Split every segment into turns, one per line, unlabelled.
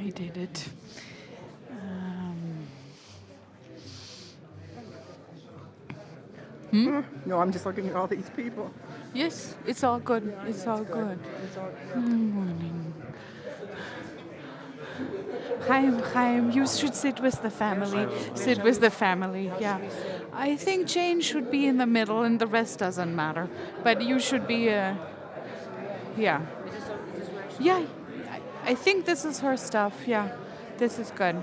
I did it.
No, I'm just looking at all these people.
Yes, it's all good. It's all good.
It's all
Morning. Chaim, you should sit with the family. Sit with the family, yeah. I think Jane should be in the middle and the rest doesn't matter. But you should be, yeah. Yeah, I think this is her stuff, yeah. This is good.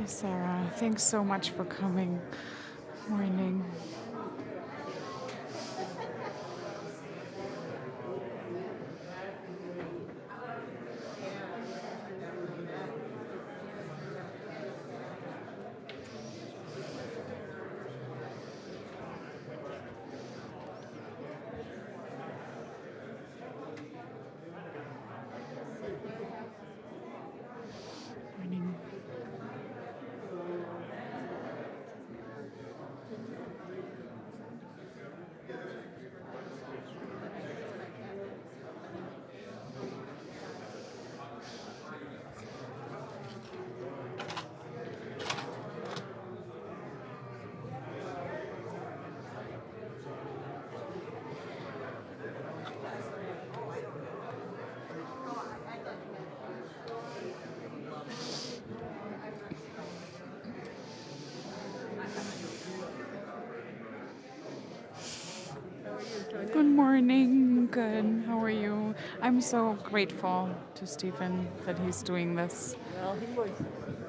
Hi, Sarah. Thanks so much for coming. Morning. Morning. Good morning. Good. How are you? I'm so grateful to Stephen that he's doing this.
Well, he was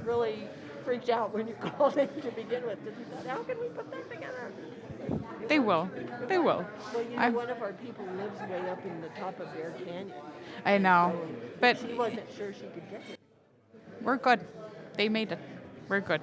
really freaked out when you called him to begin with. Because he thought, how can we put that together?
They will. They will.
Well, you know, one of our people lives way up in the top of Bear Canyon.
I know. But
She wasn't sure she could get it.
we're good. They made it. We're good.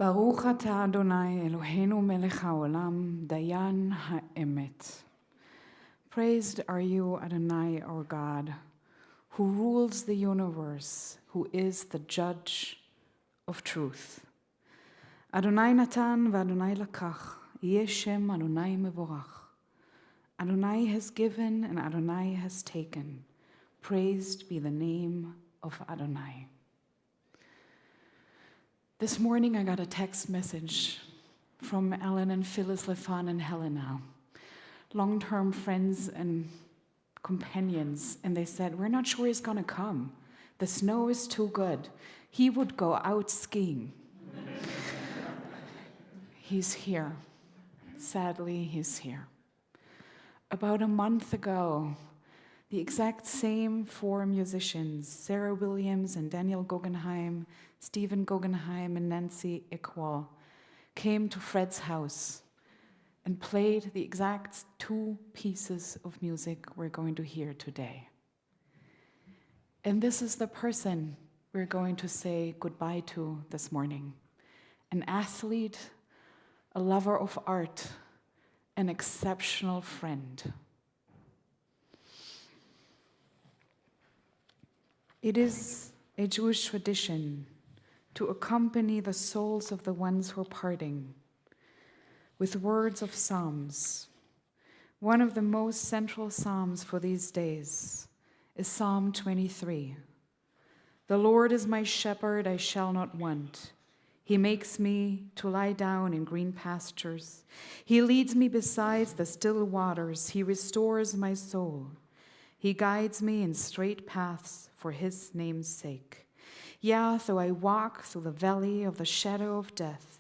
Baruch atah Adonai Eloheinu melech haolam dayan ha'emet. Praised are you, Adonai, our God, who rules the universe, who is the judge of truth. Adonai natan v'Adonai lakach, yeh shem Adonai mevorach. Adonai has given and Adonai has taken. Praised be the name of Adonai. This morning I got a text message from Ellen and Phyllis, Lefan and Helena, long-term friends and companions, and they said, we're not sure he's going to come. The snow is too good. He would go out skiing. He's here. Sadly, he's here. About a month ago, the exact same four musicians, Sarah Williams and Daniel Guggenheim, Stephen Guggenheim and Nancy Iqbal, came to Fred's house and played the exact two pieces of music we're going to hear today. And this is the person we're going to say goodbye to this morning. An athlete, a lover of art, an exceptional friend. It is a Jewish tradition to accompany the souls of the ones who are parting with words of psalms. One of the most central psalms for these days is Psalm 23. The Lord is my shepherd, I shall not want. He makes me to lie down in green pastures. He leads me beside the still waters. He restores my soul. He guides me in straight paths for his name's sake. Yea, though I walk through the valley of the shadow of death,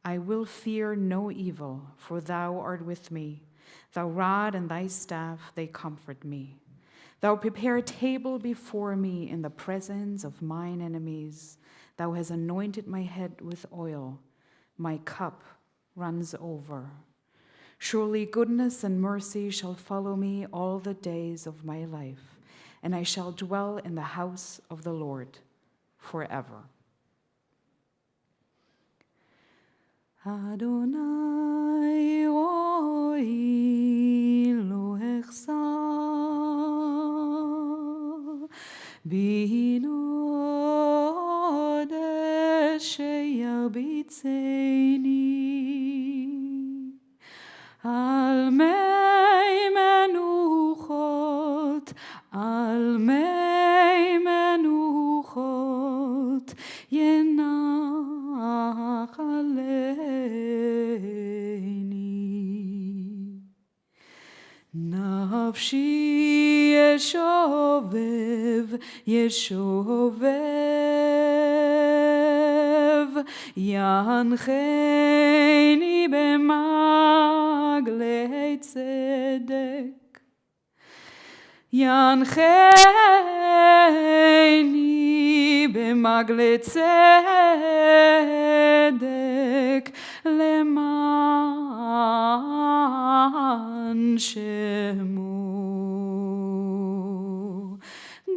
I will fear no evil, for thou art with me. Thy rod and thy staff, they comfort me. Thou prepare a table before me in the presence of mine enemies. Thou hast anointed my head with oil. My cup runs over. Surely goodness and mercy shall follow me all the days of my life, and I shall dwell in the house of the Lord forever. Adonai roi lo echsa binod sheyarbitzeni al mei menuchot yenach aleini. Nafshi yeshovev yancheni b'maglei tzedek. Yancheni b'maglei tzedek leman shemo.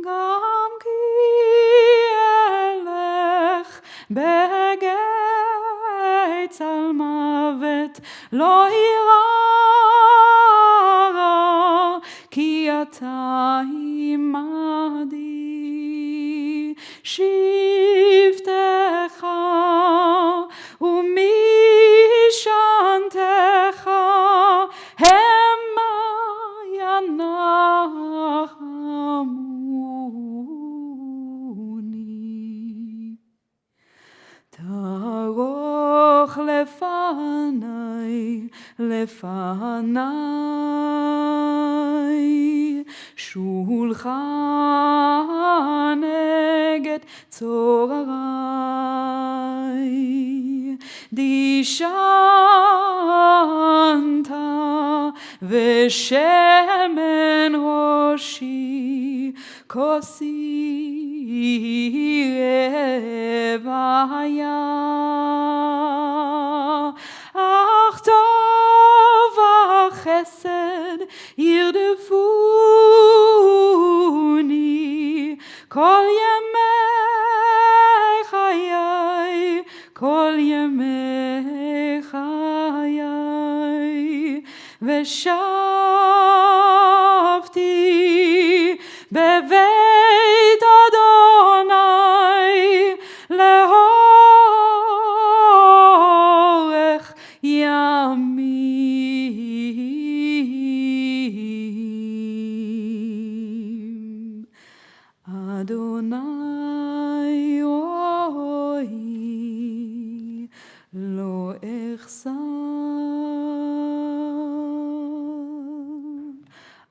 Gam ki elech begeit al mavet lo ira ki ata imadi shivtecha umishantecha hema yanachamuni. Taroch lefanai shulchan eget tzorarai dishanta v'shemen roshi kosi revaya ach tov v'chesed yirdefuni kol yemei chayai kol yemei ושבתי בבית אדוני לאורך ימים. אדוני רואי לא אחסר,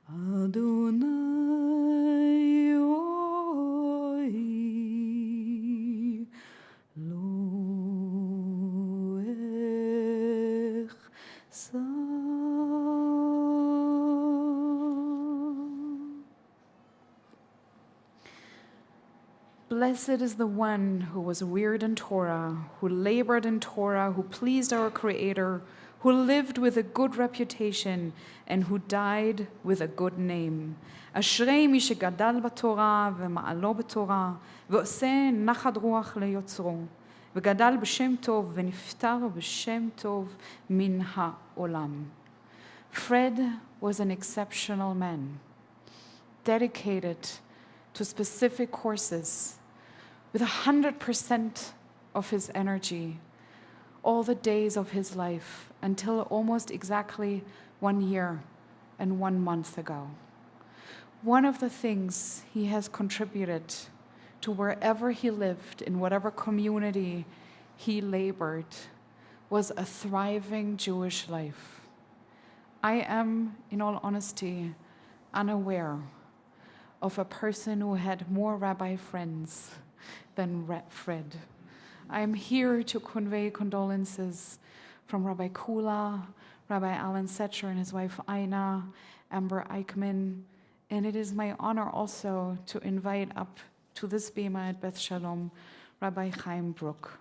אדוני רואי לא אחסר. Blessed is the one who was reared in Torah, who labored in Torah, who pleased our Creator, who lived with a good reputation, and who died with a good name. אשרי מי שגדל בתורה ומעלו בתורה, ועושה נחת רוח ליוצרו, וגדל בשם טוב ונפטר בשם טוב מן העולם. Fred was an exceptional man, dedicated to specific courses, with 100% of his energy, all the days of his life, until almost exactly 1 year and 1 month ago. One of the things he has contributed to wherever he lived, in whatever community he labored, was a thriving Jewish life. I am, in all honesty, unaware of a person who had more rabbi friends than Fred. I am here to convey condolences from Rabbi Kula, Rabbi Alan Setcher and his wife Aina, Amber Eichmann, and it is my honor also to invite up to this bema at Beth Shalom, Rabbi Chaim Brook.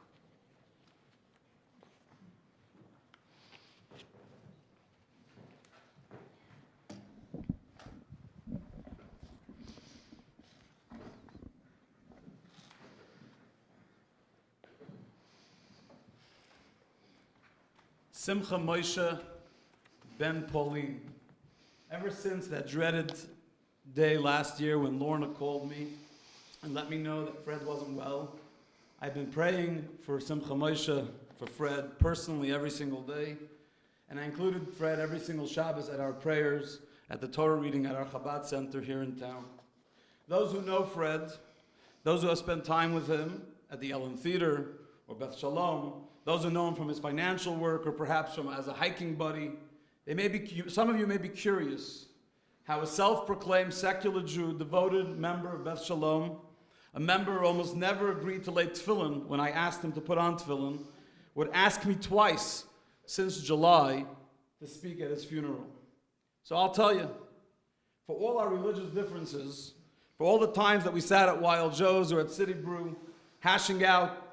Simcha Moshe ben Pauline. Ever since that dreaded day last year when Lorna called me and let me know that Fred wasn't well, I've been praying for Simcha Moshe, for Fred, personally every single day. And I included Fred every single Shabbos at our prayers, at the Torah reading at our Chabad Center here in town. Those who know Fred, those who have spent time with him at the Ellen Theater or Beth Shalom, those who know him from his financial work or perhaps from as a hiking buddy, some of you may be curious how a self-proclaimed secular Jew, devoted member of Beth Shalom, a member who almost never agreed to lay tefillin when I asked him to put on tefillin, would ask me twice since July to speak at his funeral. So I'll tell you, for all our religious differences, for all the times that we sat at Wild Joe's or at City Brew, hashing out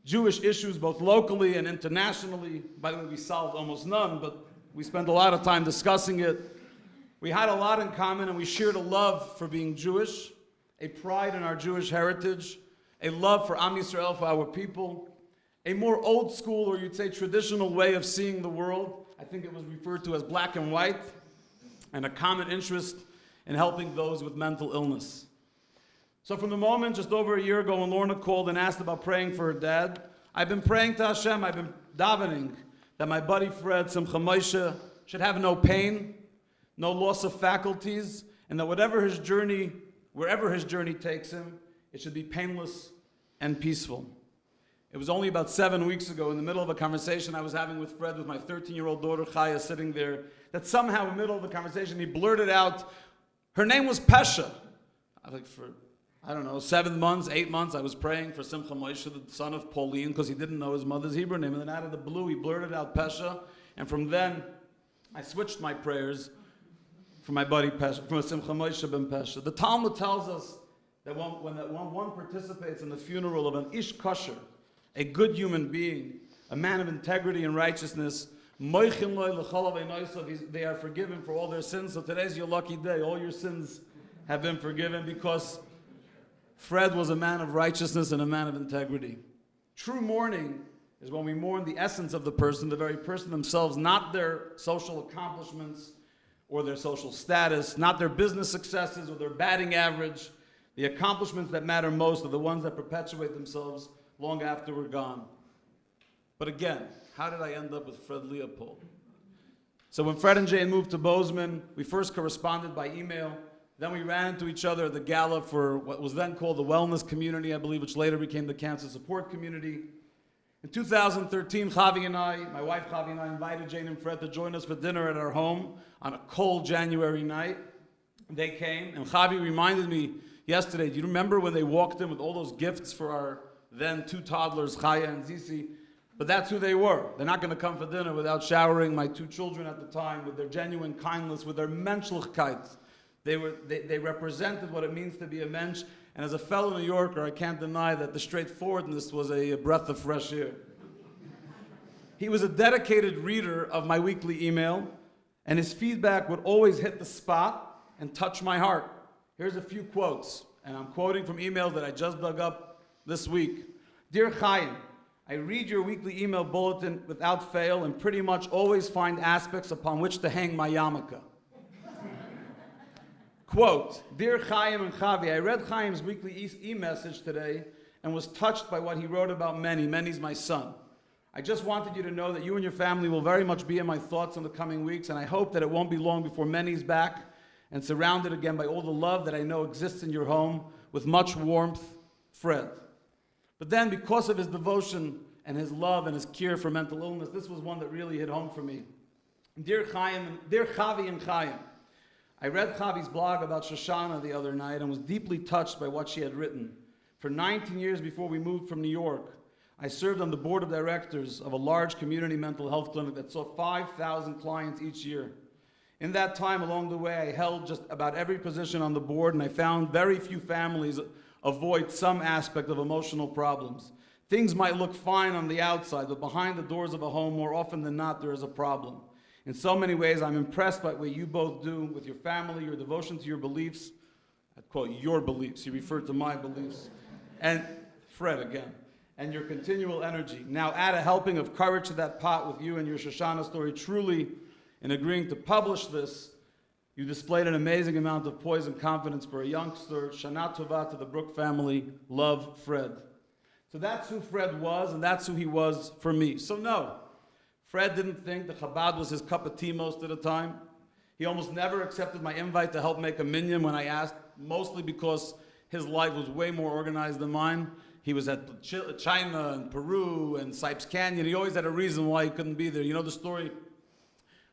Jewish issues both locally and internationally. By the way, we solved almost none, but we spent a lot of time discussing it. We had a lot in common, and we shared a love for being Jewish, a pride in our Jewish heritage, a love for Am Yisrael, for our people, a more old school, or you'd say traditional way of seeing the world. I think it was referred to as black and white, and a common interest in helping those with mental illness. So from the moment just over a year ago when Lorna called and asked about praying for her dad, I've been praying to Hashem, I've been davening that my buddy Fred, Simcha Moshe, should have no pain, no loss of faculties, and that wherever his journey takes him, it should be painless and peaceful. It was only about 7 weeks ago, in the middle of a conversation I was having with Fred, with my 13-year-old daughter Chaya sitting there, that somehow in the middle of the conversation he blurted out, her name was Pesha. I was like, for 7 months, 8 months, I was praying for Simcha Moshe, the son of Pauline, because he didn't know his mother's Hebrew name. And then out of the blue, he blurted out Pesha. And from then, I switched my prayers for my buddy Pesha, from Simcha Moshe ben Pesha. The Talmud tells us that when one participates in the funeral of an ish kosher, a good human being, a man of integrity and righteousness, they are forgiven for all their sins. So today's your lucky day. All your sins have been forgiven because Fred was a man of righteousness and a man of integrity. True mourning is when we mourn the essence of the person, the very person themselves, not their social accomplishments or their social status, not their business successes or their batting average. The accomplishments that matter most are the ones that perpetuate themselves long after we're gone. But again, how did I end up with Fred Leopold? So when Fred and Jane moved to Bozeman, we first corresponded by email. Then we ran into each other at the gala for what was then called the Wellness Community, I believe, which later became the Cancer Support Community. In 2013, Javi and I, my wife Javi and I, invited Jane and Fred to join us for dinner at our home on a cold January night. They came, and Javi reminded me yesterday, do you remember when they walked in with all those gifts for our then 2 toddlers, Chaya and Zizi? But that's who they were. They're not going to come for dinner without showering my 2 children at the time with their genuine kindness, with their menschlichkeit. They represented what it means to be a mensch. And as a fellow New Yorker, I can't deny that the straightforwardness was a breath of fresh air. He was a dedicated reader of my weekly email, and his feedback would always hit the spot and touch my heart. Here's a few quotes, and I'm quoting from emails that I just dug up this week. Dear Chaim, I read your weekly email bulletin without fail and pretty much always find aspects upon which to hang my yarmulke. Quote, Dear Chaim and Chavi, I read Chaim's weekly e-message today and was touched by what he wrote about Many. Many's my son. I just wanted you to know that you and your family will very much be in my thoughts in the coming weeks, and I hope that it won't be long before Many's back and surrounded again by all the love that I know exists in your home with much warmth, Fred. But then, because of his devotion and his love and his cure for mental illness, this was one that really hit home for me. Dear Chavi and Chaim, I read Chavi's blog about Shoshana the other night and was deeply touched by what she had written. For 19 years before we moved from New York, I served on the board of directors of a large community mental health clinic that saw 5,000 clients each year. In that time along the way, I held just about every position on the board, and I found very few families avoid some aspect of emotional problems. Things might look fine on the outside, but behind the doors of a home, more often than not, there is a problem. In so many ways, I'm impressed by what you both do with your family, your devotion to your beliefs. I'd quote your beliefs. He referred to my beliefs. And Fred again. And your continual energy. Now add a helping of courage to that pot with you and your Shoshana story. Truly, in agreeing to publish this, you displayed an amazing amount of poise and confidence for a youngster. Shana Tova to the Brook family. Love, Fred. So that's who Fred was, and that's who he was for me. So no. Fred didn't think the Chabad was his cup of tea most of the time. He almost never accepted my invite to help make a minyan when I asked, mostly because his life was way more organized than mine. He was at China and Peru and Sipes Canyon. He always had a reason why he couldn't be there. You know the story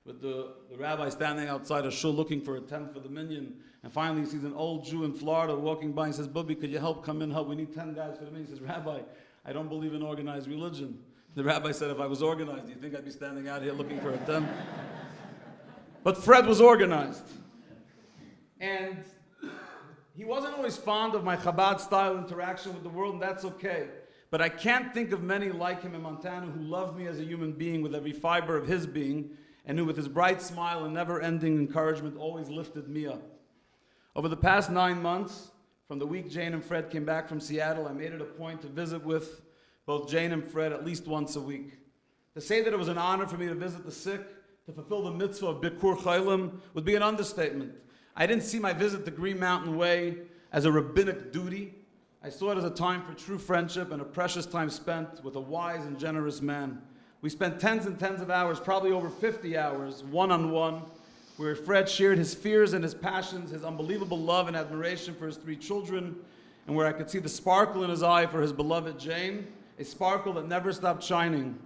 with the rabbi standing outside a shul looking for a tent for the minyan, and finally he sees an old Jew in Florida walking by and says, Bubby, could you come in, help? We need 10 guys for the minyan. He says, Rabbi, I don't believe in organized religion. The rabbi said, if I was organized, do you think I'd be standing out here looking for a tent? But Fred was organized. And he wasn't always fond of my Chabad-style interaction with the world, and that's okay. But I can't think of many like him in Montana who loved me as a human being with every fiber of his being, and who with his bright smile and never-ending encouragement always lifted me up. Over the past 9 months, from the week Jane and Fred came back from Seattle, I made it a point to visit with both Jane and Fred at least once a week. To say that it was an honor for me to visit the sick, to fulfill the mitzvah of Bikur Chaylim, would be an understatement. I didn't see my visit to Green Mountain Way as a rabbinic duty. I saw it as a time for true friendship and a precious time spent with a wise and generous man. We spent tens and tens of hours, probably over 50 hours, one-on-one, where Fred shared his fears and his passions, his unbelievable love and admiration for his 3 children, and where I could see the sparkle in his eye for his beloved Jane, a sparkle that never stopped shining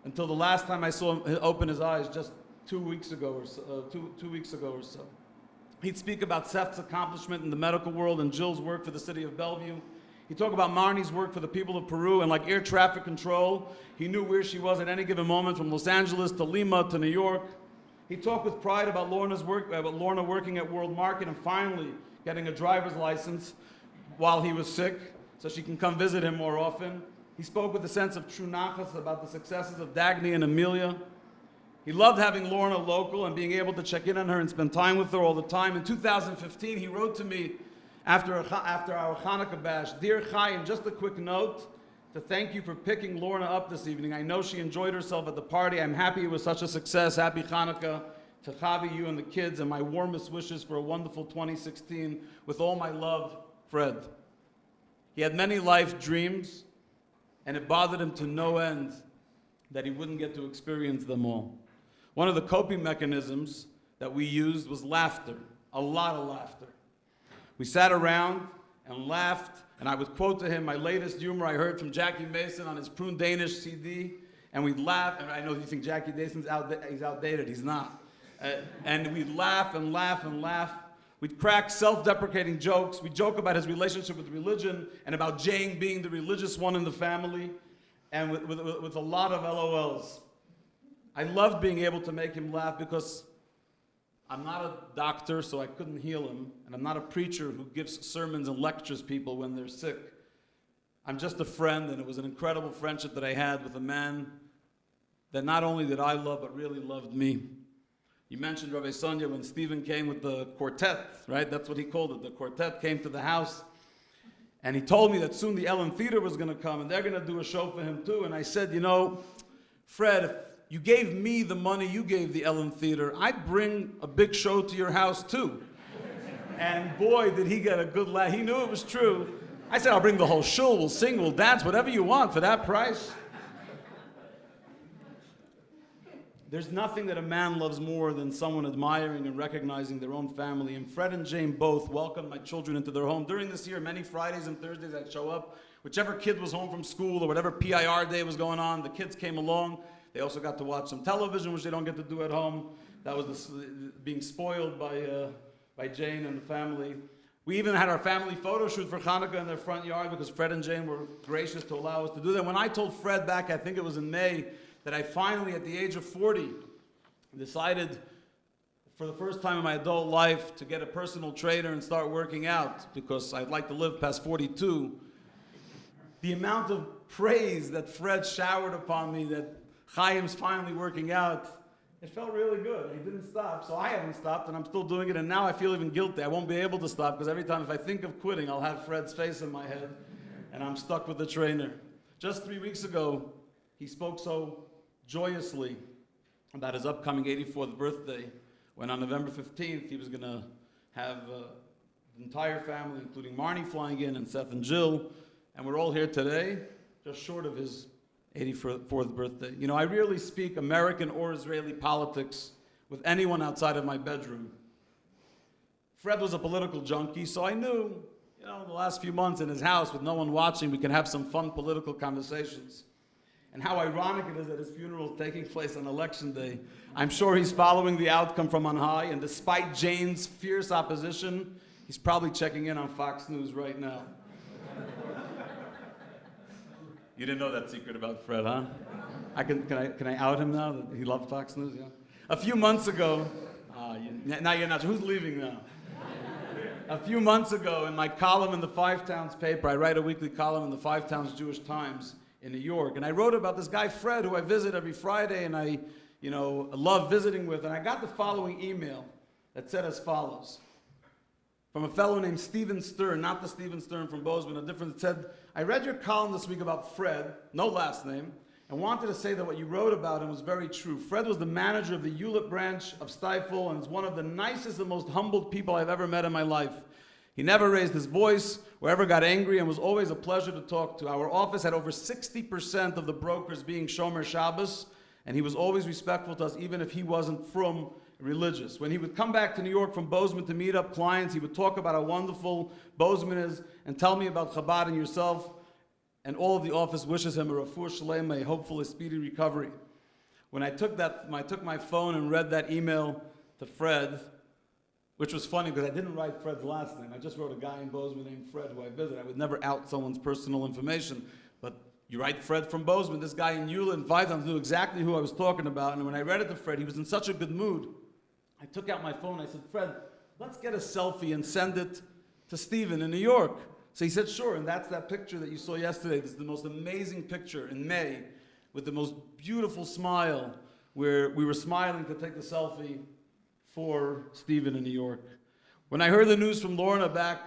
until the last time I saw him open his eyes just 2 weeks ago or so. 2 weeks ago or so. He'd speak about Seth's accomplishment in the medical world and Jill's work for the city of Bellevue. He'd talk about Marnie's work for the people of Peru, and like air traffic control, he knew where she was at any given moment, from Los Angeles to Lima to New York. He'd talk with pride about Lorna's work, about Lorna working at World Market and finally getting a driver's license while he was sick, so she can come visit him more often. He spoke with a sense of true nachas about the successes of Dagny and Amelia. He loved having Lorna local and being able to check in on her and spend time with her all the time. In 2015, he wrote to me after our Hanukkah bash, Dear Chaim, just a quick note, to thank you for picking Lorna up this evening. I know she enjoyed herself at the party. I'm happy it was such a success. Happy Hanukkah to Chavi, you and the kids, and my warmest wishes for a wonderful 2016. With all my love, Fred. He had many life dreams, and it bothered him to no end that he wouldn't get to experience them all. One of the coping mechanisms that we used was laughter, a lot of laughter. We sat around and laughed, and I would quote to him my latest humor I heard from Jackie Mason on his Prune Danish CD, and we'd laugh, and I know you think Jackie Mason's he's outdated, he's not. And we'd laugh and laugh and laugh. We'd crack self-deprecating jokes. We'd joke about his relationship with religion and about Jane being the religious one in the family, and with a lot of LOLs. I loved being able to make him laugh because I'm not a doctor, so I couldn't heal him, and I'm not a preacher who gives sermons and lectures people when they're sick. I'm just a friend, and it was an incredible friendship that I had with a man that not only did I love, but really loved me. You mentioned, Rabbi Sonia, when Stephen came with the quartet, right? That's what he called it. The quartet came to the house, and he told me that soon the Ellen Theater was going to come, and they're going to do a show for him too. And I said, you know, Fred, if you gave me the money you gave the Ellen Theater, I'd bring a big show to your house too. And boy, did he get a good laugh. He knew it was true. I said, I'll bring the whole shul, we'll sing, we'll dance, whatever you want for that price. There's nothing that a man loves more than someone admiring and recognizing their own family. And Fred and Jane both welcomed my children into their home. During this year, many Fridays and Thursdays I'd show up. Whichever kid was home from school or whatever PIR day was going on, the kids came along. They also got to watch some television, which they don't get to do at home. That was being spoiled by Jane and the family. We even had our family photo shoot for Hanukkah in their front yard because Fred and Jane were gracious to allow us to do that. When I told Fred back, I think it was in May, that I finally, at the age of 40, decided for the first time in my adult life to get a personal trainer and start working out because I'd like to live past 42. The amount of praise that Fred showered upon me that Chaim's finally working out, it felt really good. He didn't stop, so I haven't stopped, and I'm still doing it, and now I feel even guilty. I won't be able to stop because every time if I think of quitting, I'll have Fred's face in my head, and I'm stuck with the trainer. Just 3 weeks ago, he spoke so joyously about his upcoming 84th birthday, when on November 15th, he was going to have the entire family, including Marnie, flying in, and Seth and Jill, and we're all here today, just short of his 84th birthday. You know, I rarely speak American or Israeli politics with anyone outside of my bedroom. Fred was a political junkie, so I knew, you know, the last few months in his house with no one watching, we can have some fun political conversations. And how ironic it is that his funeral is taking place on Election Day. I'm sure he's following the outcome from on high, and despite Jane's fierce opposition, he's probably checking in on Fox News right now. You didn't know that secret about Fred, huh? Can I out him now that he loved Fox News? Yeah. A few months ago, now you're not sure. Who's leaving now? A few months ago, in my column in the Five Towns paper, I write a weekly column in the Five Towns Jewish Times in New York, and I wrote about this guy Fred, who I visit every Friday, and I, love visiting with. And I got the following email that said as follows, from a fellow named Stephen Stern, not the Stephen Stern from Bozeman, a different. It said, I read your column this week about Fred, no last name, and wanted to say that what you wrote about him was very true. Fred was the manager of the Hewlett branch of Stifel and is one of the nicest and most humbled people I've ever met in my life. He never raised his voice or ever got angry and was always a pleasure to talk to. Our office had over 60% of the brokers being Shomer Shabbos, and he was always respectful to us, even if he wasn't from religious. When he would come back to New York from Bozeman to meet up clients, he would talk about how wonderful Bozeman is and tell me about Chabad and yourself, and all of the office wishes him a refuah shlema, a hopeful, a speedy recovery. When I took my phone and read that email to Fred, which was funny because I didn't write Fred's last name. I just wrote a guy in Bozeman named Fred who I visit. I would never out someone's personal information, but you write Fred from Bozeman. This guy in Eula and Five Towns knew exactly who I was talking about, and when I read it to Fred, he was in such a good mood. I took out my phone, I said, Fred, let's get a selfie and send it to Stephen in New York. So he said, sure, and that's that picture that you saw yesterday. This is the most amazing picture in May with the most beautiful smile where we were smiling to take the selfie for Stephen in New York. When I heard the news from Lorna back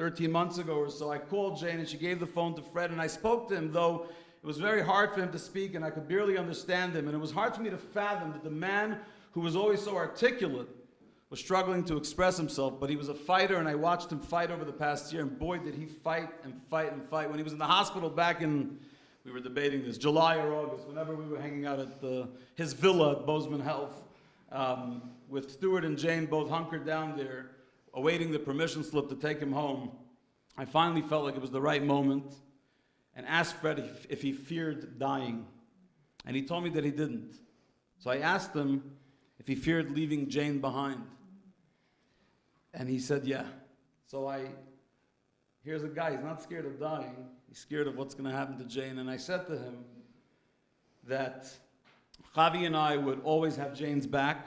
13 months ago or so, I called Jane and she gave the phone to Fred, and I spoke to him, though it was very hard for him to speak and I could barely understand him. And it was hard for me to fathom that the man who was always so articulate was struggling to express himself, but he was a fighter, and I watched him fight over the past year, and boy, did he fight and fight and fight. When he was in the hospital back in, we were debating this, July or August, whenever we were hanging out at his villa at Bozeman Health, with Stuart and Jane both hunkered down there, awaiting the permission slip to take him home, I finally felt like it was the right moment and asked Fred if he feared dying. And he told me that he didn't. So I asked him if he feared leaving Jane behind. And he said, yeah. So here's a guy, he's not scared of dying, he's scared of what's going to happen to Jane. And I said to him that Javi and I would always have Jane's back,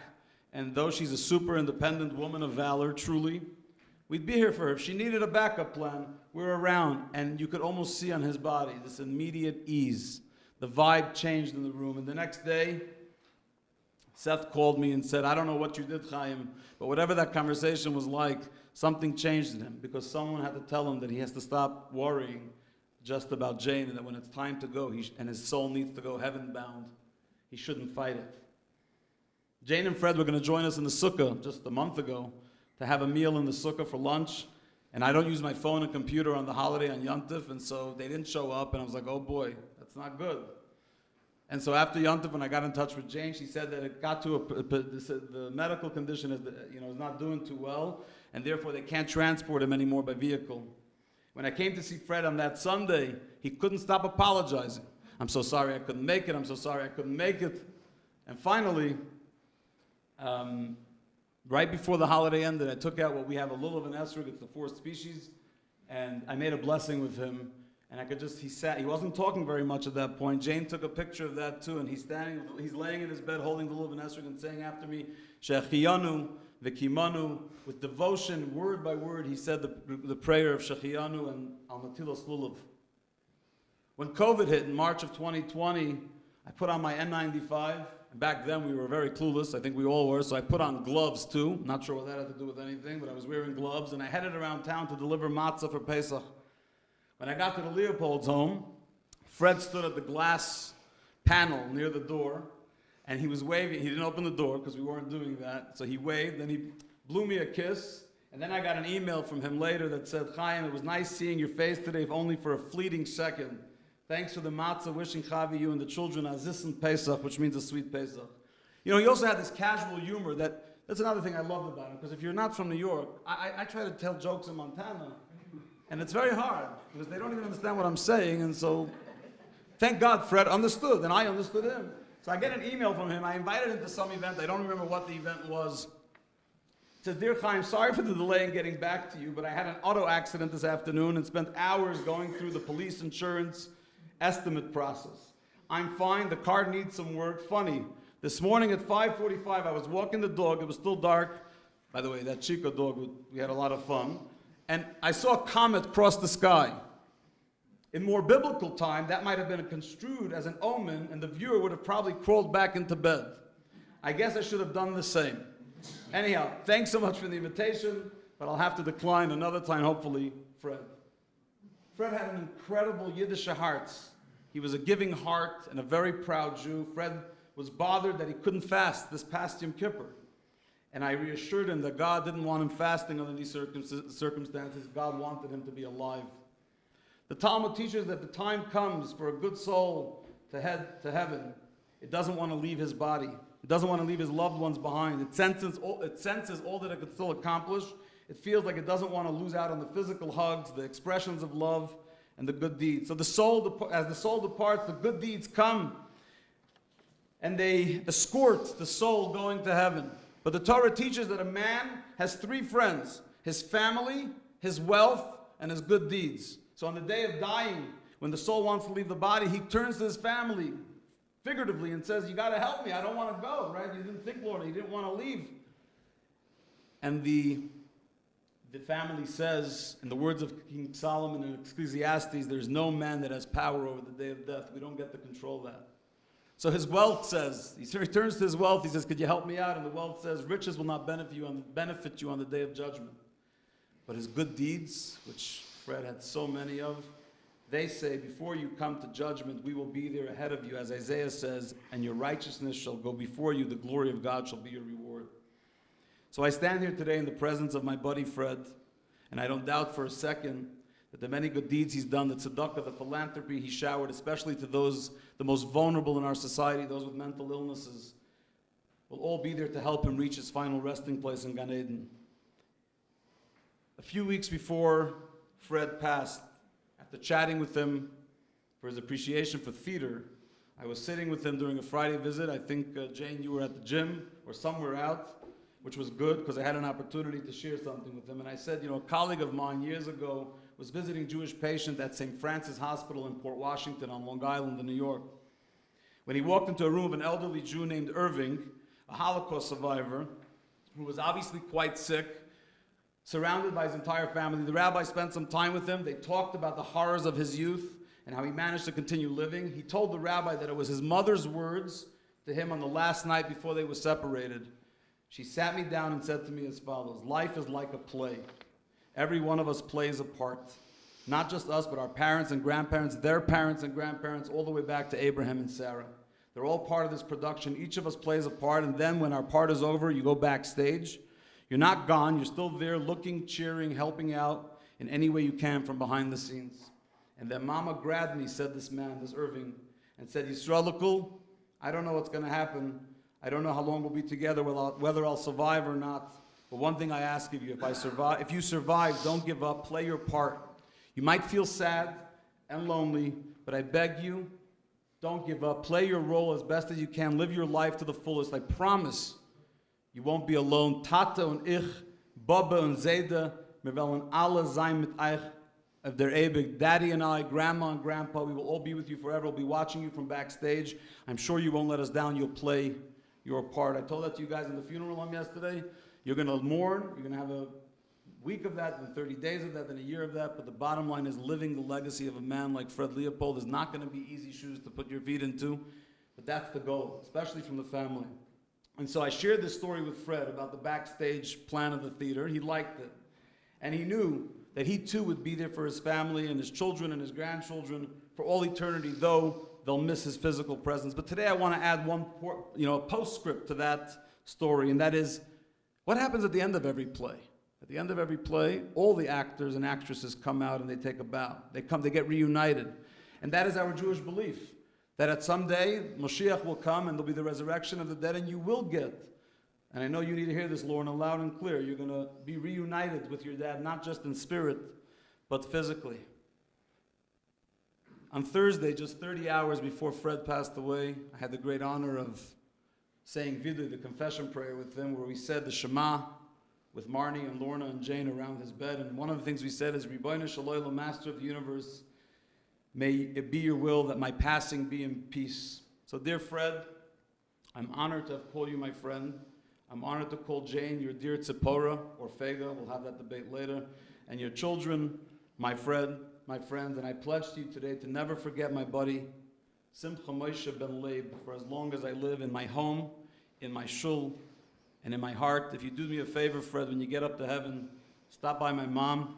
and though she's a super independent woman of valor, truly, we'd be here for her. If she needed a backup plan, we're around. And you could almost see on his body this immediate ease. The vibe changed in the room. And the next day, Seth called me and said, I don't know what you did, Chaim, but whatever that conversation was like, something changed in him, because someone had to tell him that he has to stop worrying just about Jane, and that when it's time to go, and his soul needs to go heaven-bound, he shouldn't fight it. Jane and Fred were going to join us in the sukkah just a month ago to have a meal in the sukkah for lunch, and I don't use my phone and computer on the holiday on Yontif, and so they didn't show up, and I was like, oh boy, that's not good. And so after Yontif, when I got in touch with Jane, she said that it got to the medical condition is not doing too well, and therefore they can't transport him anymore by vehicle. When I came to see Fred on that Sunday, he couldn't stop apologizing. I'm so sorry I couldn't make it. I'm so sorry I couldn't make it. And finally, right before the holiday ended, I took out what we have, a lulav and esrog, it's the 4 species, and I made a blessing with him. And I could just, he wasn't talking very much at that point. Jane took a picture of that too, and he's laying in his bed holding the lulav and esrog and saying after me, Shechiyanu, V'kimanu, with devotion, word by word, he said the prayer of Shechiyanu and Al Natilas Lulav. When COVID hit in March of 2020, I put on my N95. And back then we were very clueless, I think we all were, so I put on gloves too. Not sure what that had to do with anything, but I was wearing gloves, and I headed around town to deliver matzah for Pesach. When I got to the Leopold's home, Fred stood at the glass panel near the door, and he was waving. He didn't open the door because we weren't doing that, so he waved, and he blew me a kiss, and then I got an email from him later that said, Chaim, it was nice seeing your face today, if only for a fleeting second. Thanks for the matzah, wishing Chavi, you and the children, Aziz and Pesach, which means a sweet Pesach. You know, he also had this casual humor that's another thing I loved about him, because if you're not from New York, I try to tell jokes in Montana, and it's very hard, because they don't even understand what I'm saying, and so thank God Fred understood, and I understood him. So I get an email from him. I invited him to some event. I don't remember what the event was. It says, Dear Chaim, sorry for the delay in getting back to you, but I had an auto accident this afternoon and spent hours going through the police insurance estimate process. I'm fine. The car needs some work. Funny, this morning at 5:45, I was walking the dog. It was still dark. By the way, that Chico dog, we had a lot of fun. And I saw a comet cross the sky. In more biblical time, that might have been construed as an omen, and the viewer would have probably crawled back into bed. I guess I should have done the same. Anyhow, thanks so much for the invitation, but I'll have to decline another time, hopefully, Fred. Fred had an incredible Yiddish heart. He was a giving heart and a very proud Jew. Fred was bothered that he couldn't fast this past Yom Kippur. And I reassured him that God didn't want him fasting under these circumstances. God wanted him to be alive. The Talmud teaches that the time comes for a good soul to head to heaven. It doesn't want to leave his body. It doesn't want to leave his loved ones behind. It senses all that it could still accomplish. It feels like it doesn't want to lose out on the physical hugs, the expressions of love, and the good deeds. So as the soul departs, the good deeds come, and they escort the soul going to heaven. But the Torah teaches that a man has 3 friends: his family, his wealth, and his good deeds. So on the day of dying, when the soul wants to leave the body, he turns to his family, figuratively, and says, you got to help me, I don't want to go, right? You didn't think, Lord, you didn't want to leave. And the family says, in the words of King Solomon in Ecclesiastes, there's no man that has power over the day of death. We don't get to control that. So his wealth says, he returns to his wealth, he says, could you help me out? And the wealth says, riches will not benefit you on the day of judgment. but his good deeds, which Fred had so many of, they say, before you come to judgment, we will be there ahead of you, as Isaiah says, and your righteousness shall go before you, the glory of God shall be your reward. So I stand here today in the presence of my buddy Fred, and I don't doubt for a second that the many good deeds he's done, the tzedakah, the philanthropy he showered, especially to those, the most vulnerable in our society, those with mental illnesses, will all be there to help him reach his final resting place in Gan Eden. A few weeks before Fred passed, after chatting with him for his appreciation for theater, I was sitting with him during a Friday visit. I think, Jane, you were at the gym or somewhere out, which was good because I had an opportunity to share something with him. And I said, a colleague of mine years ago was visiting a Jewish patient at St. Francis Hospital in Port Washington on Long Island in New York. When he walked into a room of an elderly Jew named Irving, a Holocaust survivor, who was obviously quite sick, surrounded by his entire family. The rabbi spent some time with him. They talked about the horrors of his youth and how he managed to continue living. He told the rabbi that it was his mother's words to him on the last night before they were separated. She sat me down and said to me as follows: life is like a play. Every one of us plays a part. Not just us, but our parents and grandparents, their parents and grandparents, all the way back to Abraham and Sarah. They're all part of this production. Each of us plays a part, and then when our part is over, you go backstage. You're not gone. You're still there looking, cheering, helping out in any way you can from behind the scenes. And then Mama grabbed me, said this man, this Irving, and said, Yisraelikul, I don't know what's going to happen. I don't know how long we'll be together, whether I'll survive or not. But one thing I ask of you, if you survive, don't give up. Play your part. You might feel sad and lonely, but I beg you, don't give up. Play your role as best as you can. Live your life to the fullest. I promise you won't be alone. Tata und ich, Baba und Zayda, wir wollen alle sein mit euch of der Ewig. Daddy and I, Grandma and Grandpa, we will all be with you forever. We'll be watching you from backstage. I'm sure you won't let us down. You'll play your part. I told that to you guys in the funeral home yesterday. You're going to mourn. You're going to have a week of that, then 30 days of that, then a year of that. But the bottom line is living the legacy of a man like Fred Leopold is not going to be easy shoes to put your feet into. But that's the goal, especially from the family. And so I shared this story with Fred about the backstage plan of the theater. He liked it. And he knew that he too would be there for his family and his children and his grandchildren for all eternity, though they'll miss his physical presence. But today I want to add one, postscript to that story, and that is, what happens at the end of every play? At the end of every play, all the actors and actresses come out and they take a bow. They get reunited. And that is our Jewish belief, that at some day, Moshiach will come and there'll be the resurrection of the dead, and you will get, and I know you need to hear this, Lorna, loud and clear, you're going to be reunited with your dad, not just in spirit, but physically. On Thursday, just 30 hours before Fred passed away, I had the great honor of saying Vidu, the confession prayer with him, where we said the Shema with Marnie and Lorna and Jane around his bed. And one of the things we said is, Ribono Shel Olam, Master of the universe, may it be your will that my passing be in peace. So dear Fred, I'm honored to have called you my friend. I'm honored to call Jane your dear Tzipora, or Fega, we'll have that debate later, and your children, my friends, and I pledge to you today to never forget my buddy, Simcha Moshe Ben Leib, for as long as I live in my home, in my shul, and in my heart. If you do me a favor, Fred, when you get up to heaven, stop by my mom,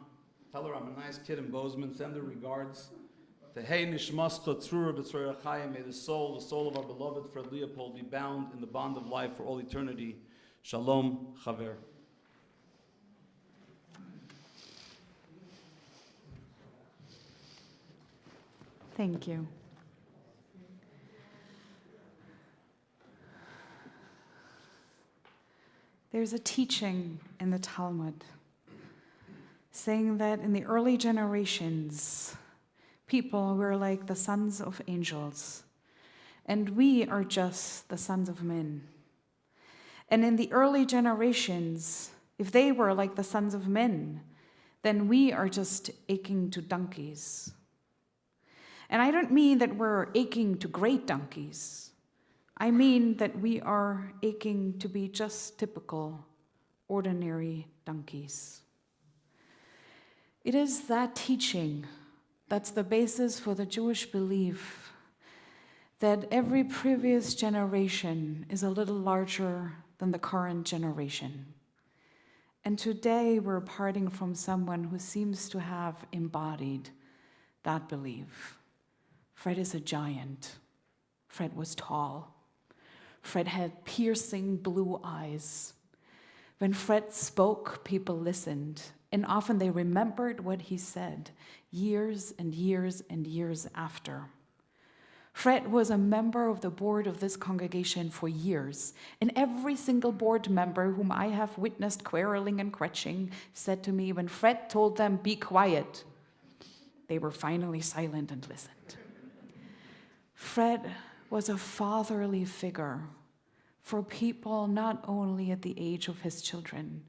tell her I'm a nice kid in Bozeman, send her regards. Hey Nishmascha Tzrura B'Tzroya Chayim, may the soul of our beloved Fred Leopold be bound in the bond of life for all eternity. Shalom, Chaver.
Thank you. There's a teaching in the Talmud saying that in the early generations, people were like the sons of angels, and we are just the sons of men. And in the early generations, if they were like the sons of men, then we are just aching to donkeys. And I don't mean that we're aching to great donkeys. I mean that we are aching to be just typical, ordinary donkeys. It is that teaching that's the basis for the Jewish belief that every previous generation is a little larger than the current generation. And today we're parting from someone who seems to have embodied that belief. Fred is a giant. Fred was tall. Fred had piercing blue eyes. When Fred spoke, people listened, and often they remembered what he said years and years and years after. Fred was a member of the board of this congregation for years, and every single board member whom I have witnessed quarreling and kvetching said to me, when Fred told them, "Be quiet," they were finally silent and listened. Fred was a fatherly figure for people not only at the age of his children,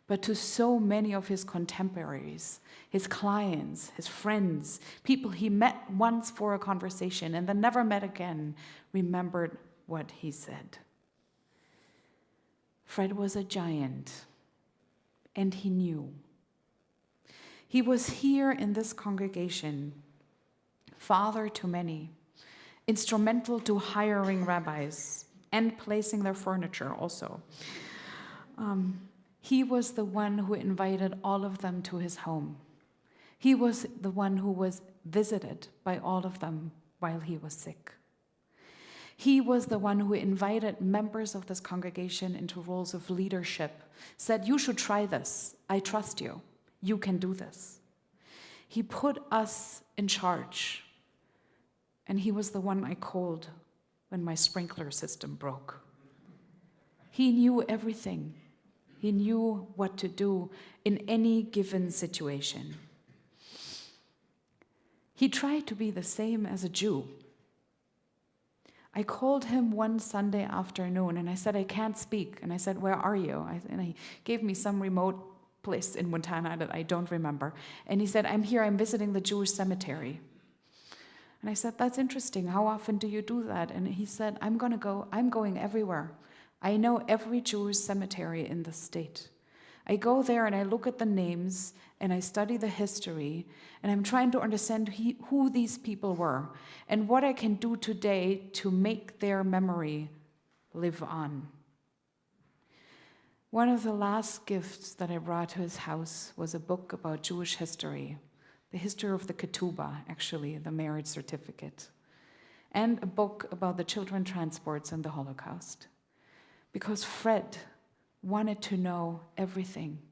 but to so many of his contemporaries, his clients, his friends, people he met once for a conversation and then never met again, remembered what he said. Fred was a giant, and he knew. He was here in this congregation, father to many, instrumental to hiring rabbis and placing their furniture also. He was the one who invited all of them to his home. He was the one who was visited by all of them while he was sick. He was the one who invited members of this congregation into roles of leadership, said, "You should try this. I trust you. You can do this." He put us in charge, and he was the one I called when my sprinkler system broke. He knew everything. He knew what to do in any given situation. He tried to be the same as a Jew. I called him one Sunday afternoon and I said, "I can't speak." And I said, "Where are you?" And he gave me some remote place in Montana that I don't remember. And he said, "I'm here, I'm visiting the Jewish cemetery." And I said, "That's interesting. How often do you do that?" And he said, I'm going everywhere. I know every Jewish cemetery in the state. I go there and I look at the names and I study the history and I'm trying to understand who these people were and what I can do today to make their memory live on. One of the last gifts that I brought to his house was a book about Jewish history, the history of the ketubah, actually, the marriage certificate, and a book about the children transports and the Holocaust. Because Fred wanted to know everything.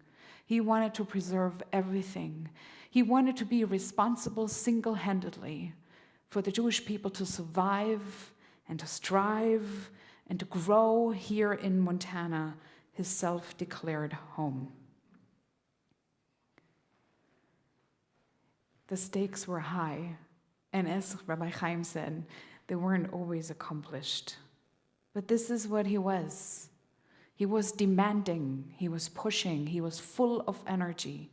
He wanted to preserve everything. He wanted to be responsible single-handedly for the Jewish people to survive and to strive and to grow here in Montana, his self-declared home. The stakes were high, and as Rabbi Chaim said, they weren't always accomplished. But this is what he was. He was demanding, he was pushing, he was full of energy.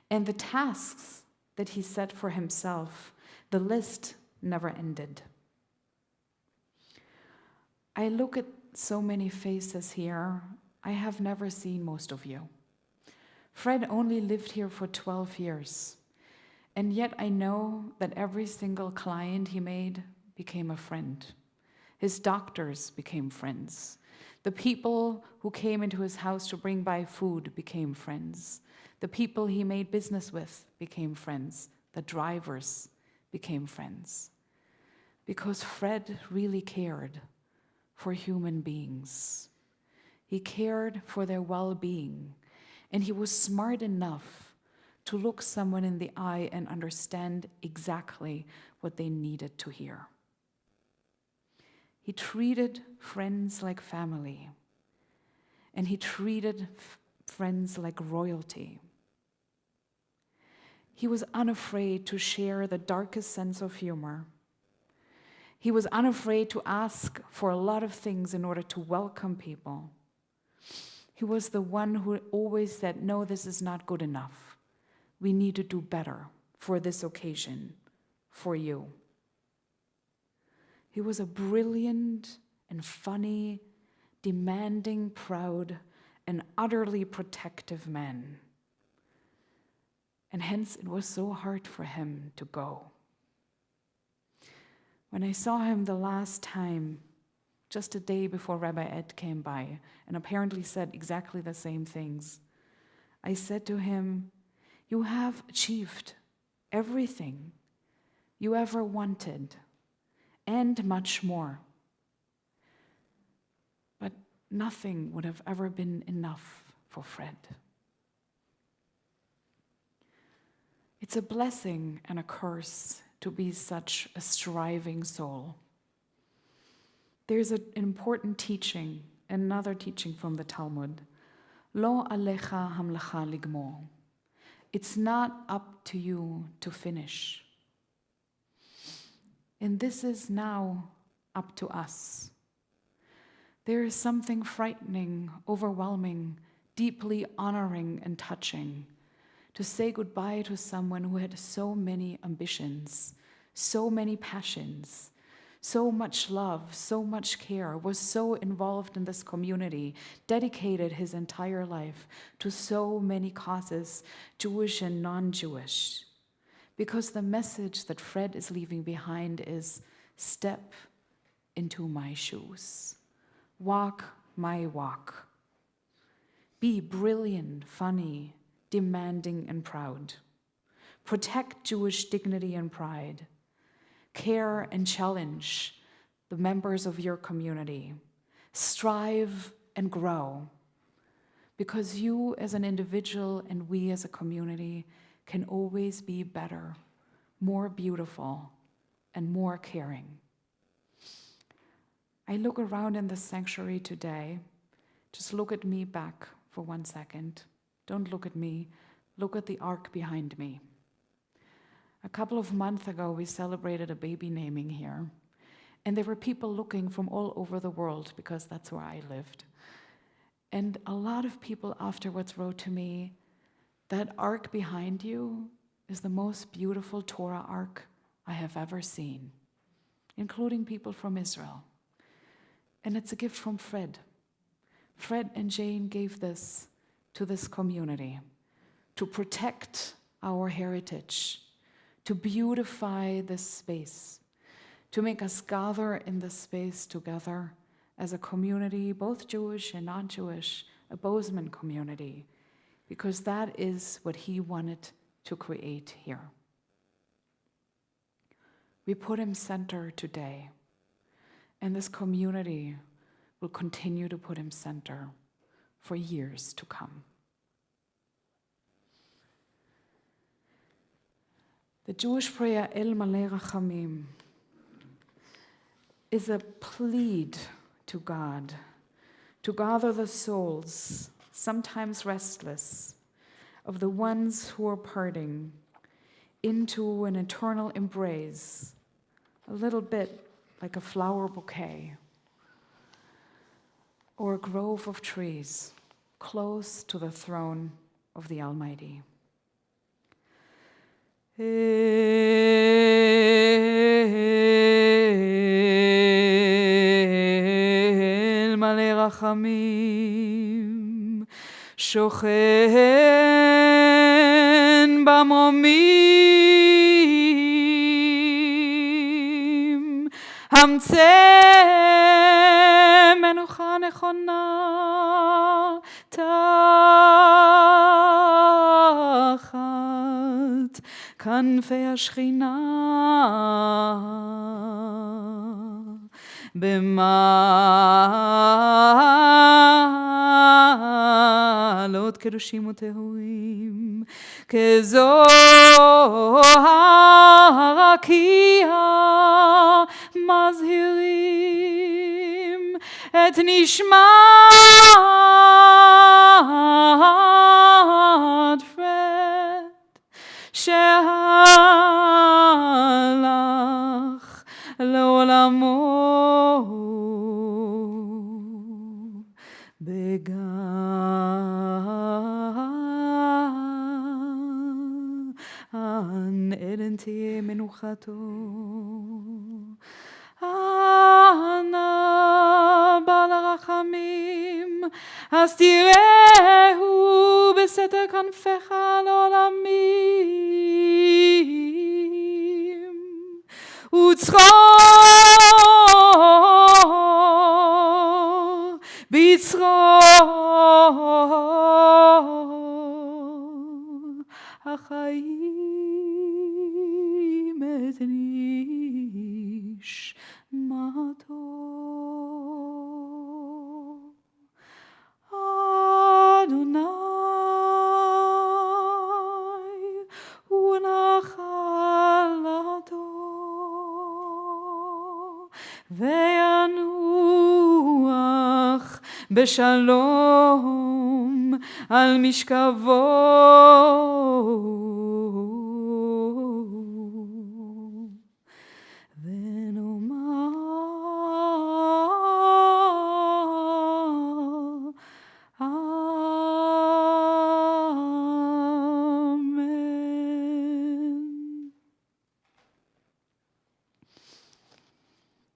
And the tasks that he set for himself, the list never ended. I look at so many faces here. I have never seen most of you. Fred only lived here for 12 years. And yet I know that every single client he made became a friend. His doctors became friends. The people who came into his house to bring by food became friends. The people he made business with became friends. The drivers became friends. Because Fred really cared for human beings. He cared for their well-being, and he was smart enough to look someone in the eye and understand exactly what they needed to hear. He treated friends like family, and he treated friends like royalty. He was unafraid to share the darkest sense of humor. He was unafraid to ask for a lot of things in order to welcome people. He was the one who always said, "No, this is not good enough. We need to do better for this occasion, for you." He was a brilliant and funny, demanding, proud, and utterly protective man. And hence it was so hard for him to go. When I saw him the last time, just a day before Rabbi Ed came by, and apparently said exactly the same things, I said to him, "You have achieved everything you ever wanted and much more. But nothing would have ever been enough for Fred." It's a blessing and a curse to be such a striving soul. There's an important teaching, another teaching from the Talmud. Lo alecha hamlacha ligmor. It's not up to you to finish. And this is now up to us. There is something frightening, overwhelming, deeply honoring and touching to say goodbye to someone who had so many ambitions, so many passions, so much love, so much care, was so involved in this community, dedicated his entire life to so many causes, Jewish and non-Jewish. Because the message that Fred is leaving behind is, step into my shoes. Walk my walk. Be brilliant, funny, demanding, and proud. Protect Jewish dignity and pride. Care and challenge the members of your community. Strive and grow. Because you as an individual and we as a community can always be better, more beautiful, and more caring. I look around in the sanctuary today. Just look at me back for 1 second. Don't look at me. Look at the ark behind me. A couple of months ago, we celebrated a baby naming here. And there were people looking from all over the world because that's where I lived. And a lot of people afterwards wrote to me, "That ark behind you is the most beautiful Torah ark I have ever seen," including people from Israel. And it's a gift from Fred. Fred and Jane gave this to this community to protect our heritage, to beautify this space, to make us gather in this space together as a community, both Jewish and non-Jewish, a Bozeman community, because that is what he wanted to create here. We put him center today, and this community will continue to put him center for years to come. The Jewish prayer El Malei Rachamim is a plead to God to gather the souls, sometimes restless, of the ones who are parting into an eternal embrace, a little bit like a flower bouquet or a grove of trees close to the throne of the Almighty. El Malei Rachamim שוכן במרומים, המצא מנוחה נכונה תחת כנפי השכינה, במעלות קדושים וטהורים, כזוהר רקיע מזהירים את נשמת פרד שהלך לעולמו בגן עדן תהיה מנוחתו. אנא בעל הרחמים, אז תראהו בסתר כנפיך לעולמים, וצרור בצרור בשלום על משכבו. ונאמר Amen.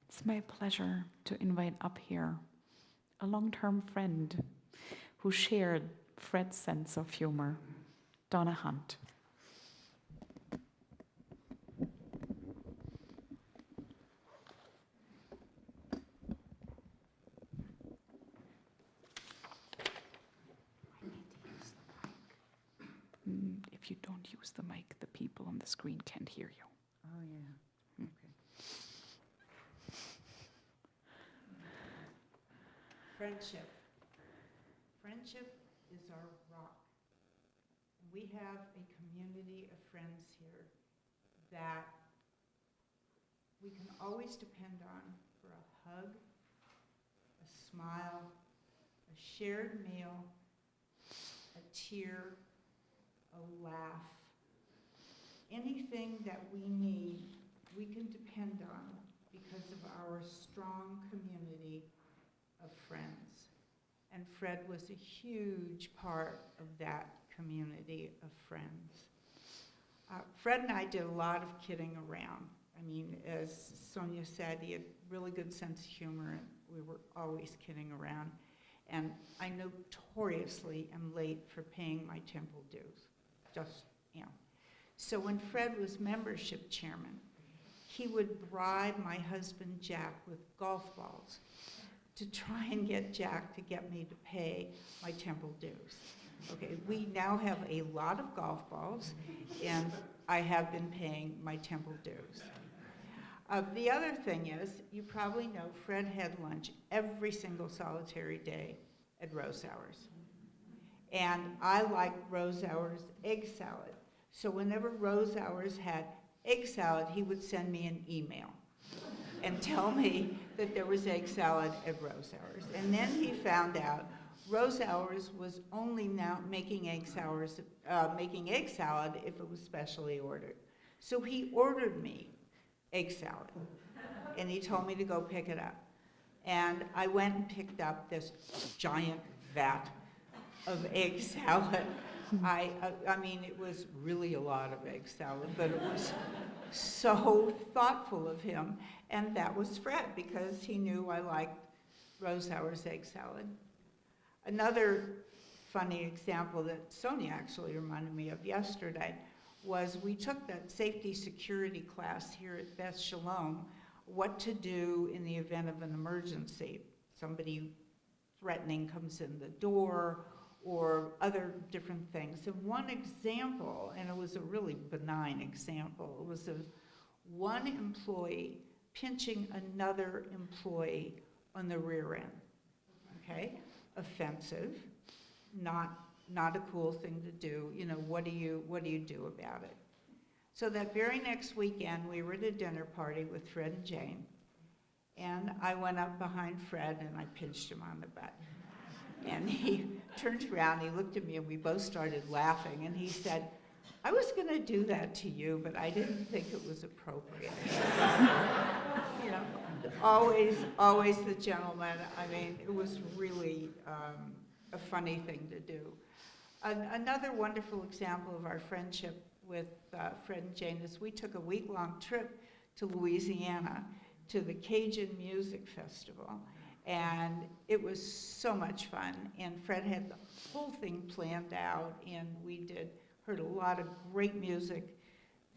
It's my pleasure to invite up here a long-term friend who shared Fred's sense of humor, Donna Hunt. If you don't use the mic, the people on the screen can't hear you.
Oh, yeah. Okay. Friendship. Friendship is our rock. We have a community of friends here that we can always depend on for a hug, a smile, a shared meal, a tear, a laugh. Anything that we need, we can depend on because of our strong community of friends. And Fred was a huge part of that community of friends. Fred and I did a lot of kidding around. I mean, as Sonia said, he had really good sense of humor, and we were always kidding around. And I notoriously am late for paying my temple dues. Just am. So when Fred was membership chairman, he would bribe my husband Jack with golf balls to try and get Jack to get me to pay my temple dues. Okay, we now have a lot of golf balls, and I have been paying my temple dues. The other thing is, you probably know Fred had lunch every single solitary day at Rose Hours. And I like Rose Hours egg salad. So whenever Rose Hours had egg salad, he would send me an email and tell me that there was egg salad at Rose Hours. And then he found out Rose Hours was only now making egg salad if it was specially ordered. So he ordered me egg salad, and he told me to go pick it up. And I went and picked up this giant vat of egg salad. I mean, it was really a lot of egg salad, but it was so thoughtful of him. And that was Fred, because he knew I liked Rose Hour's egg salad. Another funny example that Sonia actually reminded me of yesterday was we took that safety security class here at Beth Shalom, what to do in the event of an emergency. Somebody threatening comes in the door, or other different things. And one example, and it was a really benign example, it was one employee pinching another employee on the rear end, okay? Offensive, not a cool thing to do. You know, what do you do about it? So that very next weekend, we were at a dinner party with Fred and Jane, and I went up behind Fred and I pinched him on the butt. And he turned around, he looked at me, and we both started laughing, and he said, "I was going to do that to you, but I didn't think it was appropriate." You know, always the gentleman. I mean, it was really a funny thing to do. Another wonderful example of our friendship with Fred and Jane is we took a week-long trip to Louisiana to the Cajun Music Festival. And it was so much fun, and Fred had the whole thing planned out, and we heard a lot of great music,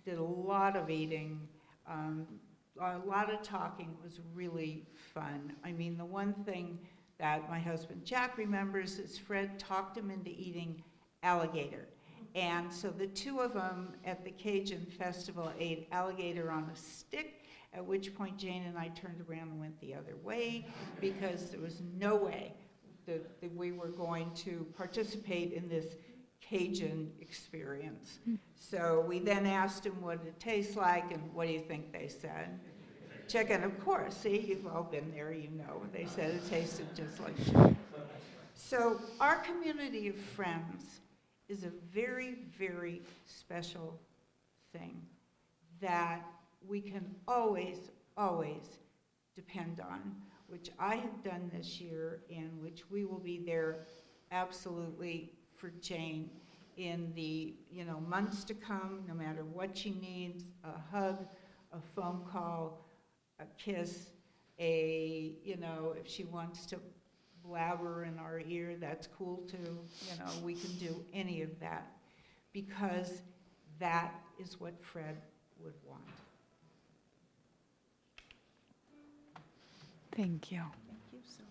did a lot of eating, a lot of talking. It was really fun. I mean, the one thing that my husband Jack remembers is Fred talked him into eating alligator. And so the two of them at the Cajun Festival ate alligator on a stick, at which point Jane and I turned around and went the other way, because there was no way that we were going to participate in this Cajun experience. So we then asked them what it tastes like, and what do you think they said? Chicken, of course. See, you've all been there, you know. They said it tasted just like chicken. So our community of friends is a very, very special thing that we can always, always depend on, which I have done this year, and which we will be there absolutely for Jane in the months to come, no matter what she needs, a hug, a phone call, a kiss, if she wants to blabber in our ear, that's cool too. We can do any of that because that is what Fred would want.
Thank you.
Thank you so much.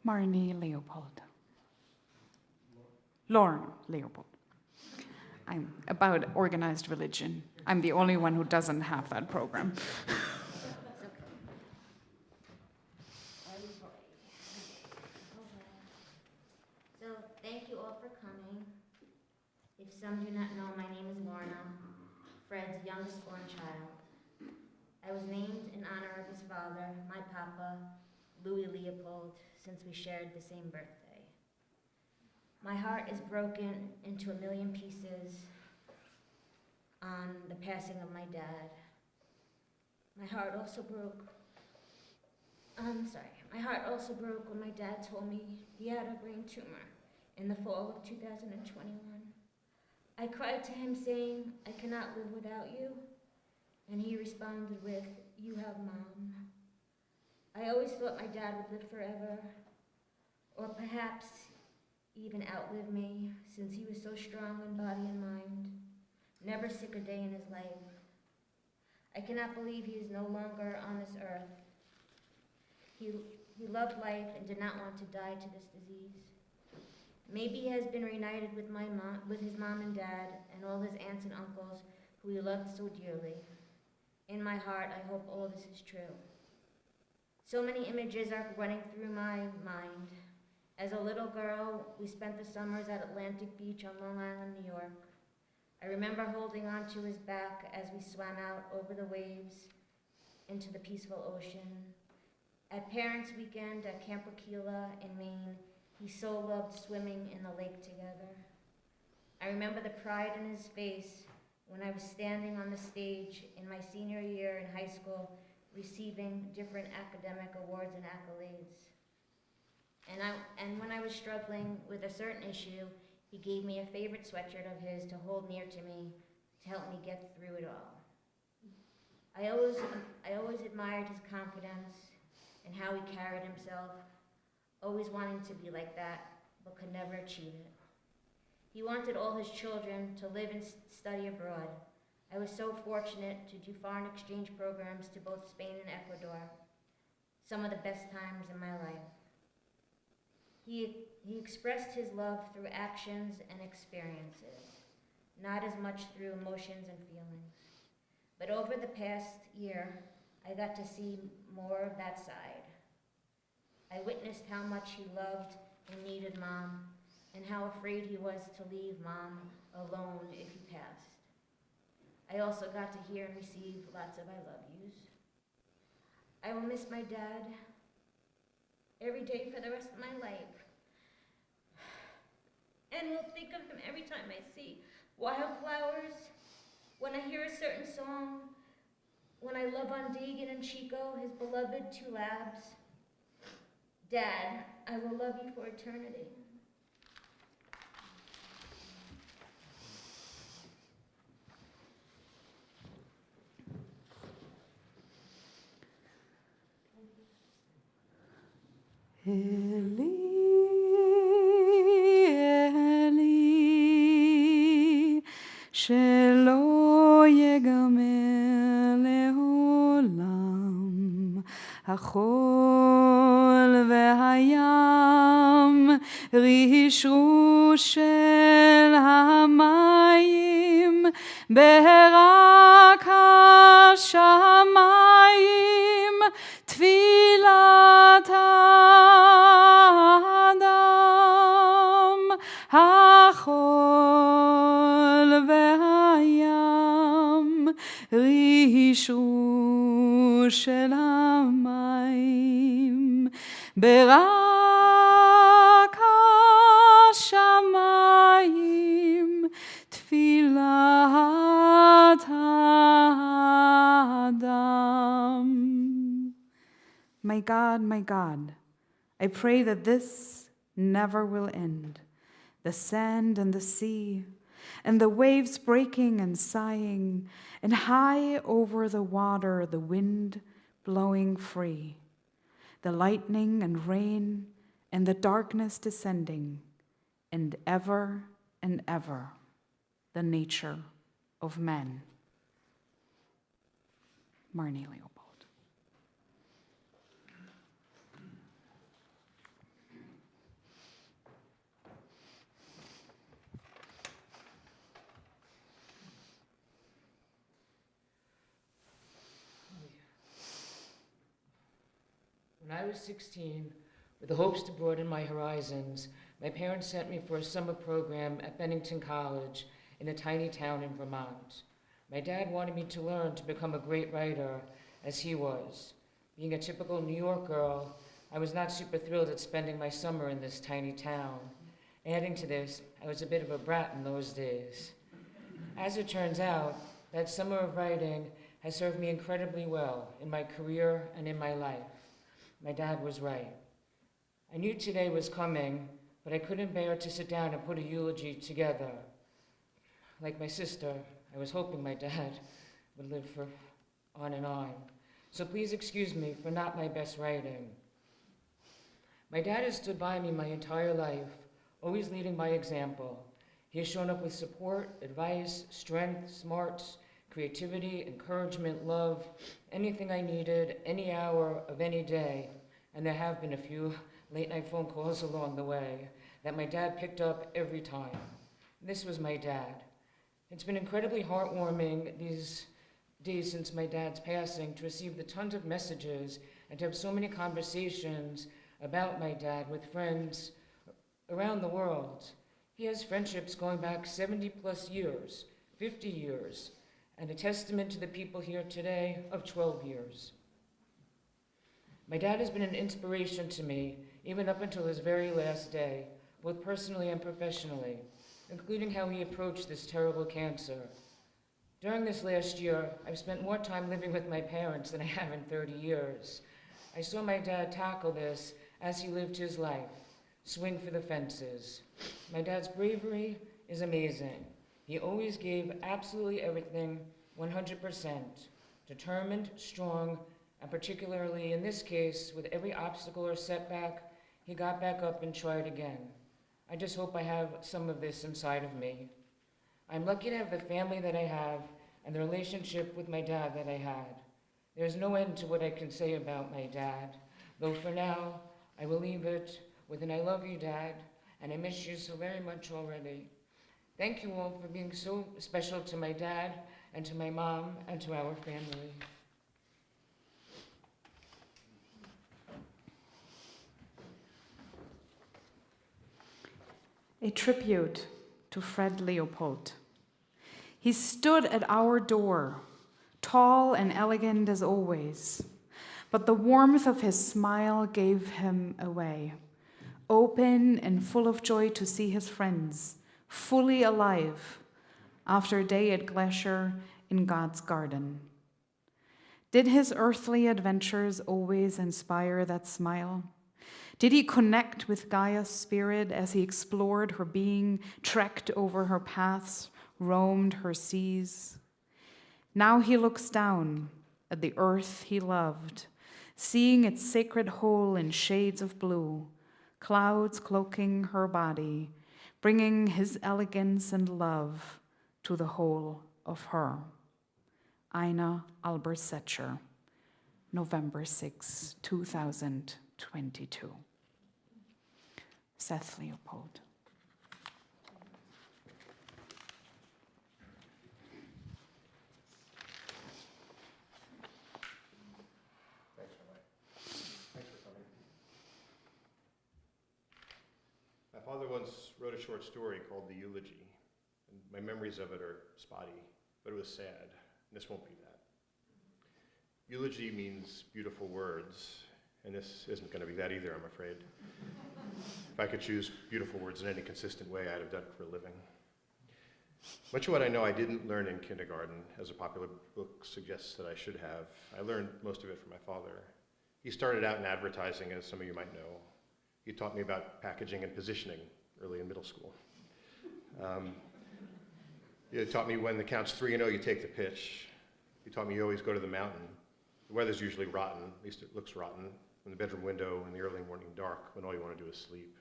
Marnie Leopold. Lorna Leopold. I'm about organized religion. I'm the only one who doesn't have that program.
So thank you all for coming. If some do not know, my name is Lorna, Fred's youngest born child. I was named in honor of his father, my papa, Louis Leopold, since we shared the same birthday. My heart is broken into a million pieces on the passing of my dad. My heart also broke when my dad told me he had a brain tumor in the fall of 2021. I cried to him saying, "I cannot live without you." And he responded with, "You have Mom." I always thought my dad would live forever. or perhaps even outlive me, since he was so strong in body and mind, never sick a day in his life. I cannot believe he is no longer on this earth. He loved life and did not want to die to this disease. Maybe he has been reunited with his mom and dad and all his aunts and uncles who he loved so dearly. In my heart, I hope all this is true. So many images are running through my mind. As a little girl, we spent the summers at Atlantic Beach on Long Island, New York. I remember holding on to his back as we swam out over the waves into the peaceful ocean. At Parents' Weekend at Camp Aquila in Maine, he so loved swimming in the lake together. I remember the pride in his face when I was standing on the stage in my senior year in high school, receiving different academic awards and accolades. And when I was struggling with a certain issue, he gave me a favorite sweatshirt of his to hold near to me to help me get through it all. I always admired his confidence and how he carried himself, always wanting to be like that, but could never achieve it. He wanted all his children to live and study abroad. I was so fortunate to do foreign exchange programs to both Spain and Ecuador, some of the best times in my life. He expressed his love through actions and experiences, not as much through emotions and feelings. But over the past year, I got to see more of that side. I witnessed how much he loved and needed Mom, and how afraid he was to leave Mom alone if he passed. I also got to hear and receive lots of I love yous. I will miss my dad every day for the rest of my life. And will think of him every time I see wildflowers, when I hear a certain song, when I love on Deegan and Chico, his beloved two labs. Dad, I will love you for eternity.
Eli, Eli, שלא יגמר לעולם, החול והים, רישרו של המים, ברק השמיים, תפילת האדם, החול והים, רישרו של המים, ברק השמיים, תפילת האדם. My God, I pray that this never will end. The sand and the sea, and the waves breaking and sighing, and high over the water the wind blowing free, the lightning and rain, and the darkness descending, and ever the nature of man. Marnie Leopold.
When I was 16, with the hopes to broaden my horizons, my parents sent me for a summer program at Bennington College in a tiny town in Vermont. My dad wanted me to learn to become a great writer, as he was. Being a typical New York girl, I was not super thrilled at spending my summer in this tiny town. Adding to this, I was a bit of a brat in those days. As it turns out, that summer of writing has served me incredibly well in my career and in my life. My dad was right. I knew today was coming, but I couldn't bear to sit down and put a eulogy together. Like my sister, I was hoping my dad would live for on and on. So please excuse me for not my best writing. My dad has stood by me my entire life, always leading by example. He has shown up with support, advice, strength, smarts, creativity, encouragement, love, anything I needed, any hour of any day. And there have been a few late-night phone calls along the way that my dad picked up every time. This was my dad. It's been incredibly heartwarming these days since my dad's passing to receive the tons of messages and to have so many conversations about my dad with friends around the world. He has friendships going back 70 plus years, 50 years, and a testament to the people here today of 12 years. My dad has been an inspiration to me, even up until his very last day, both personally and professionally, including how he approached this terrible cancer. During this last year, I've spent more time living with my parents than I have in 30 years. I saw my dad tackle this as he lived his life, swing for the fences. My dad's bravery is amazing. He always gave absolutely everything, 100%, determined, strong, and particularly in this case, with every obstacle or setback, he got back up and tried again. I just hope I have some of this inside of me. I'm lucky to have the family that I have and the relationship with my dad that I had. There's no end to what I can say about my dad, though for now, I will leave it with an I love you, Dad, and I miss you so very much already. Thank you all for being so special to my dad and to my mom and to our family.
A tribute to Fred Leopold. He stood at our door, tall and elegant as always, but the warmth of his smile gave him away. Open and full of joy to see his friends, fully alive, after a day at Glacier in God's garden. Did his earthly adventures always inspire that smile? Did he connect with Gaia's spirit as he explored her being, trekked over her paths, roamed her seas? Now he looks down at the earth he loved, seeing its sacred whole in shades of blue, clouds cloaking her body, bringing his elegance and love to the whole of her. Ina Albersetcher, November 6, 2022. Seth Leopold.
Thanks for coming. My father once wrote a short story called The Eulogy, and my memories of it are spotty, but it was sad. This won't be that. Eulogy means beautiful words, and this isn't going to be that either, I'm afraid. If I could choose beautiful words in any consistent way, I'd have done it for a living. Much of what I know I didn't learn in kindergarten, as a popular book suggests that I should have. I learned most of it from my father. He started out in advertising, as some of you might know. He taught me about packaging and positioning early in middle school. He taught me when the count's 3-0, you take the pitch. He taught me you always go to the mountain. The weather's usually rotten, at least it looks rotten, from the bedroom window in the early morning dark when all you want to do is sleep.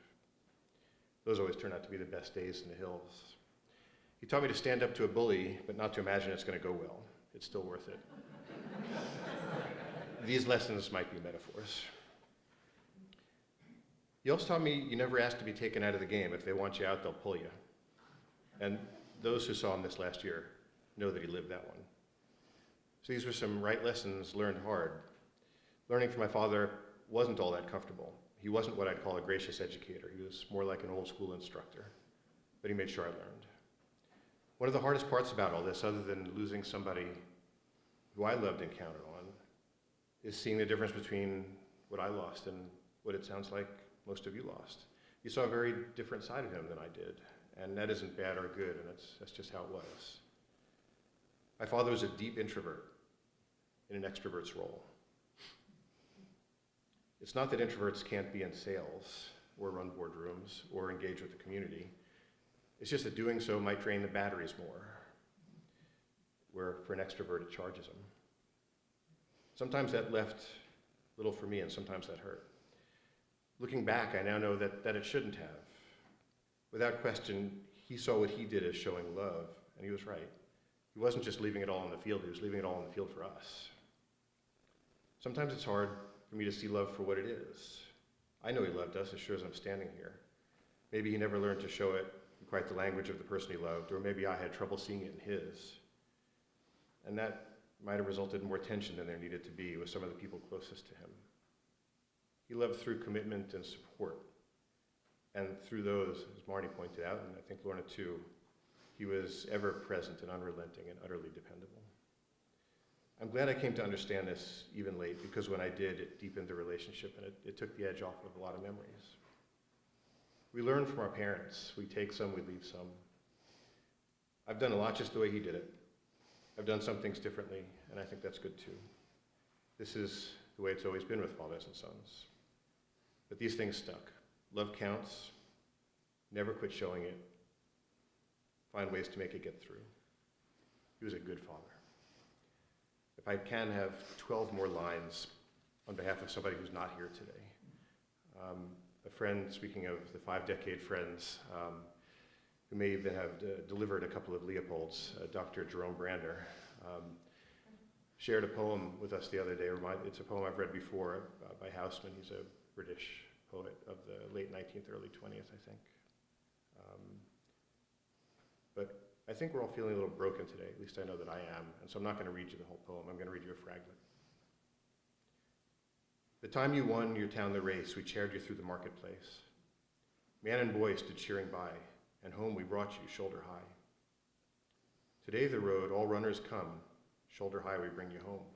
Those always turn out to be the best days in the hills. He taught me to stand up to a bully, but not to imagine it's going to go well. It's still worth it. These lessons might be metaphors. He also taught me you never ask to be taken out of the game. If they want you out, they'll pull you. And those who saw him this last year know that he lived that one. So these were some right lessons learned hard. Learning from my father wasn't all that comfortable. He wasn't what I'd call a gracious educator. He was more like an old school instructor, but he made sure I learned. One of the hardest parts about all this, other than losing somebody who I loved and counted on, is seeing the difference between what I lost and what it sounds like most of you lost. You saw a very different side of him than I did, and that isn't bad or good, and that's just how it was. My father was a deep introvert in an extrovert's role. It's not that introverts can't be in sales or run boardrooms or engage with the community. It's just that doing so might drain the batteries more, where for an extrovert it charges them. Sometimes that left little for me, and sometimes that hurt. Looking back, I now know that it shouldn't have. Without question, he saw what he did as showing love, and he was right. He wasn't just leaving it all on the field, he was leaving it all on the field for us. Sometimes it's hard for me to see love for what it is. I know he loved us as sure as I'm standing here. Maybe he never learned to show it in quite the language of the person he loved, or maybe I had trouble seeing it in his. And that might have resulted in more tension than there needed to be with some of the people closest to him. He loved through commitment and support. And through those, as Marnie pointed out, and I think Lorna too, he was ever present and unrelenting and utterly dependable. I'm glad I came to understand this even late, because when I did, it deepened the relationship and it took the edge off of a lot of memories. We learn from our parents. We take some, we leave some. I've done a lot just the way he did it. I've done some things differently, and I think that's good too. This is the way it's always been with fathers and sons. But these things stuck. Love counts. Never quit showing it. Find ways to make it get through. He was a good father. If I can have 12 more lines on behalf of somebody who's not here today. A friend, speaking of the 5-decade friends, who may even have delivered a couple of Leopolds, Dr. Jerome Brander, shared a poem with us the other day. It's a poem I've read before by Houseman. He's a British poet of the late 19th, early 20th, I think. But I think we're all feeling a little broken today, at least I know that I am, and so I'm not going to read you the whole poem. I'm going to read you a fragment. The time you won your town the race, we chaired you through the marketplace. Man and boy stood cheering by, and home we brought you shoulder high. Today the road, all runners come, shoulder high we bring you home,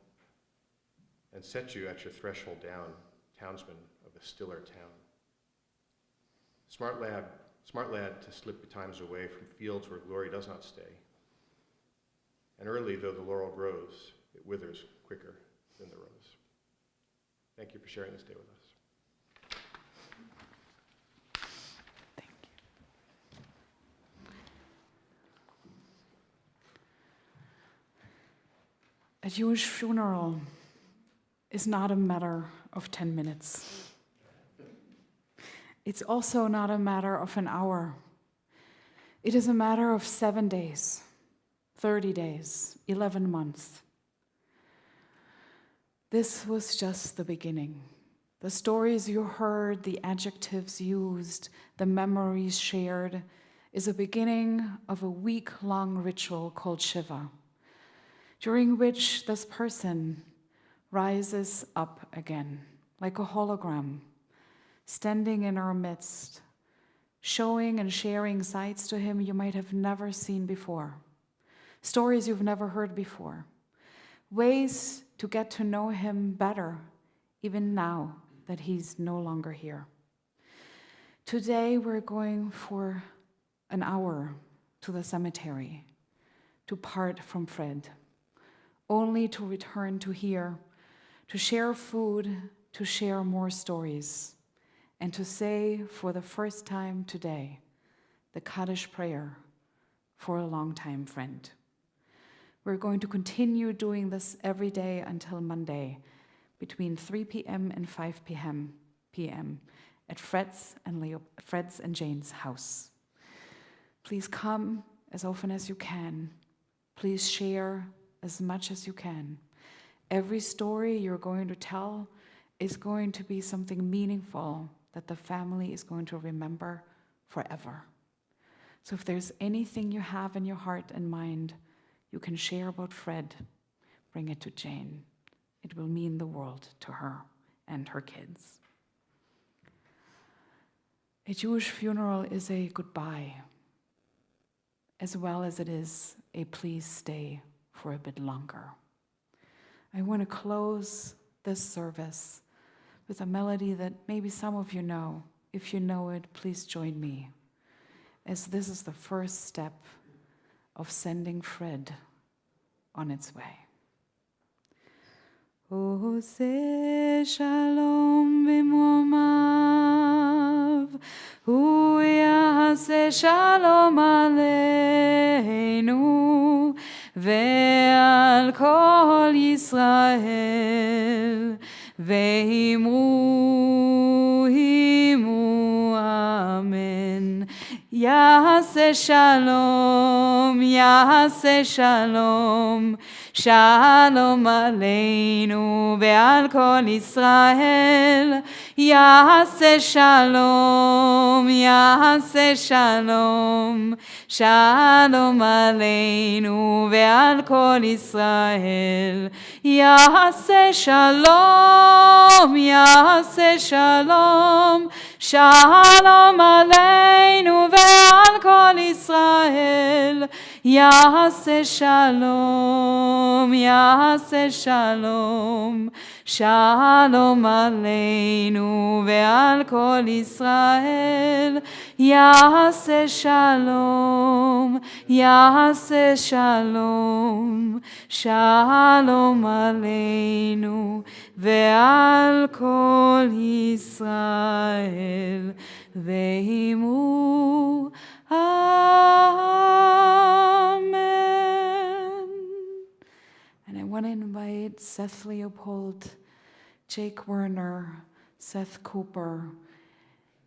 and set you at your threshold down, townsman of a stiller town. Smart lad to slip betimes away from fields where glory does not stay. And early though the laurel grows, it withers quicker than the rose. Thank you for sharing this day with us.
Thank you. A Jewish funeral is not a matter of 10 minutes. It's also not a matter of an hour. It is a matter of 7 days, 30 days, 11 months. This was just the beginning. The stories you heard, the adjectives used, the memories shared is a beginning of a week-long ritual called Shiva, during which this person rises up again, like a hologram, standing in our midst, showing and sharing sides to him you might have never seen before, stories you've never heard before, ways to get to know him better, even now that he's no longer here. Today we're going for an hour to the cemetery to part from Fred, only to return to here, to share food, to share more stories, and to say for the first time today the Kaddish prayer for a longtime friend. We're going to continue doing this every day until Monday, between 3 p.m. and 5 p.m. at Fred's and Jane's house. Please come as often as you can. Please share as much as you can. Every story you're going to tell is going to be something meaningful that the family is going to remember forever. So if there's anything you have in your heart and mind you can share about Fred, bring it to Jane. It will mean the world to her and her kids. A Jewish funeral is a goodbye, as well as it is a please stay for a bit longer. I want to close this service with a melody that maybe some of you know. If you know it, please join me, as this is the first step of sending Fred on its way. Ose shalom b'momav, hu ya'aseh shalom aleinu, ve'al kol Yisrael, ve'imru יעשה שלום, יעשה שלום, שלום עלינו ועל כל ישראל. יעשה שלום, יעשה שלום, שלום עלינו ועל כל ישראל. יעשה שלום, יעשה שלום, שלום עלינו ועל כל ישראל. יעשה שלום, יעשה שלום, שלום עלינו ועל כל ישראל. יעשה שלום, יעשה שלום, שלום עלינו ועל כל ישראל. ואמרו Amen. And I want to invite Seth Leopold, Jake Werner, Seth Cooper,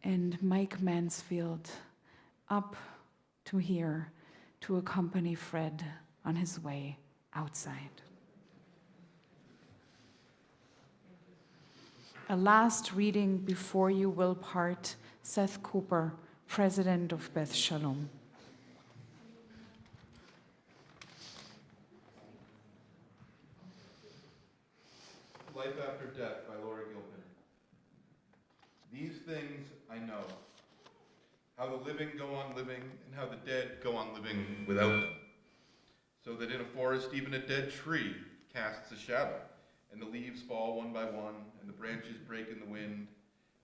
and Mike Mansfield up to here to accompany Fred on his way outside. A last reading before you will part. Seth Cooper, President of Beth Shalom.
Life After Death by Laura Gilpin. These things I know, how the living go on living, and how the dead go on living without them. So that in a forest even a dead tree casts a shadow, and the leaves fall one by one, and the branches break in the wind,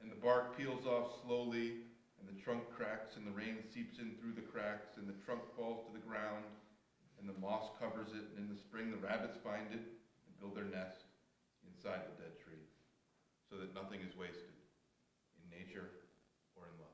and the bark peels off slowly, and the trunk cracks, and the rain seeps in through the cracks, and the trunk falls to the ground, and the moss covers it, and in the spring the rabbits find it and build their nest inside the dead tree, so that nothing is wasted in nature or in love.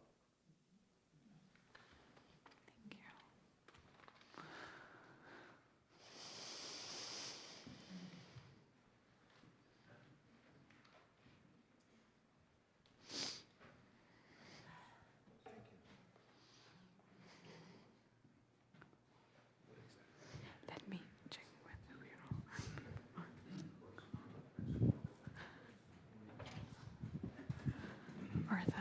Let me check whether we're all right. Or the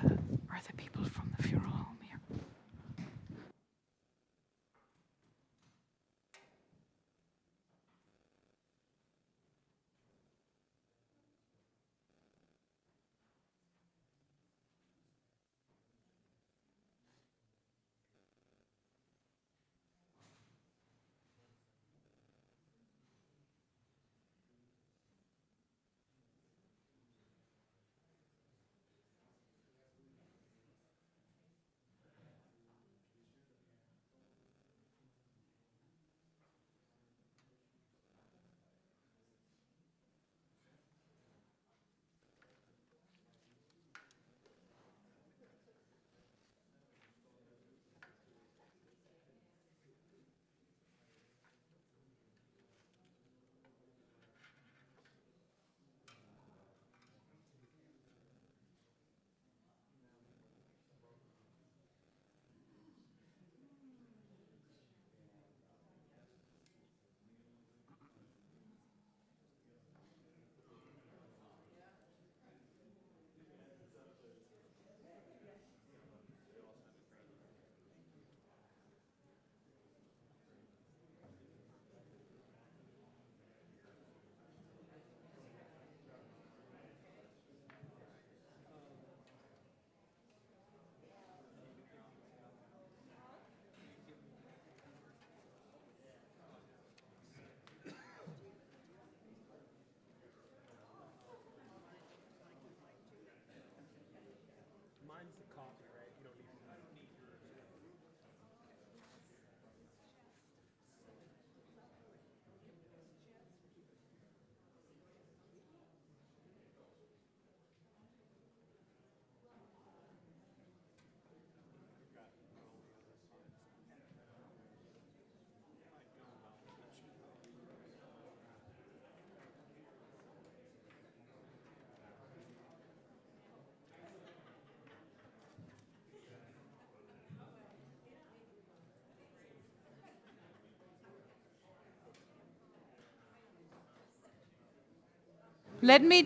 Let me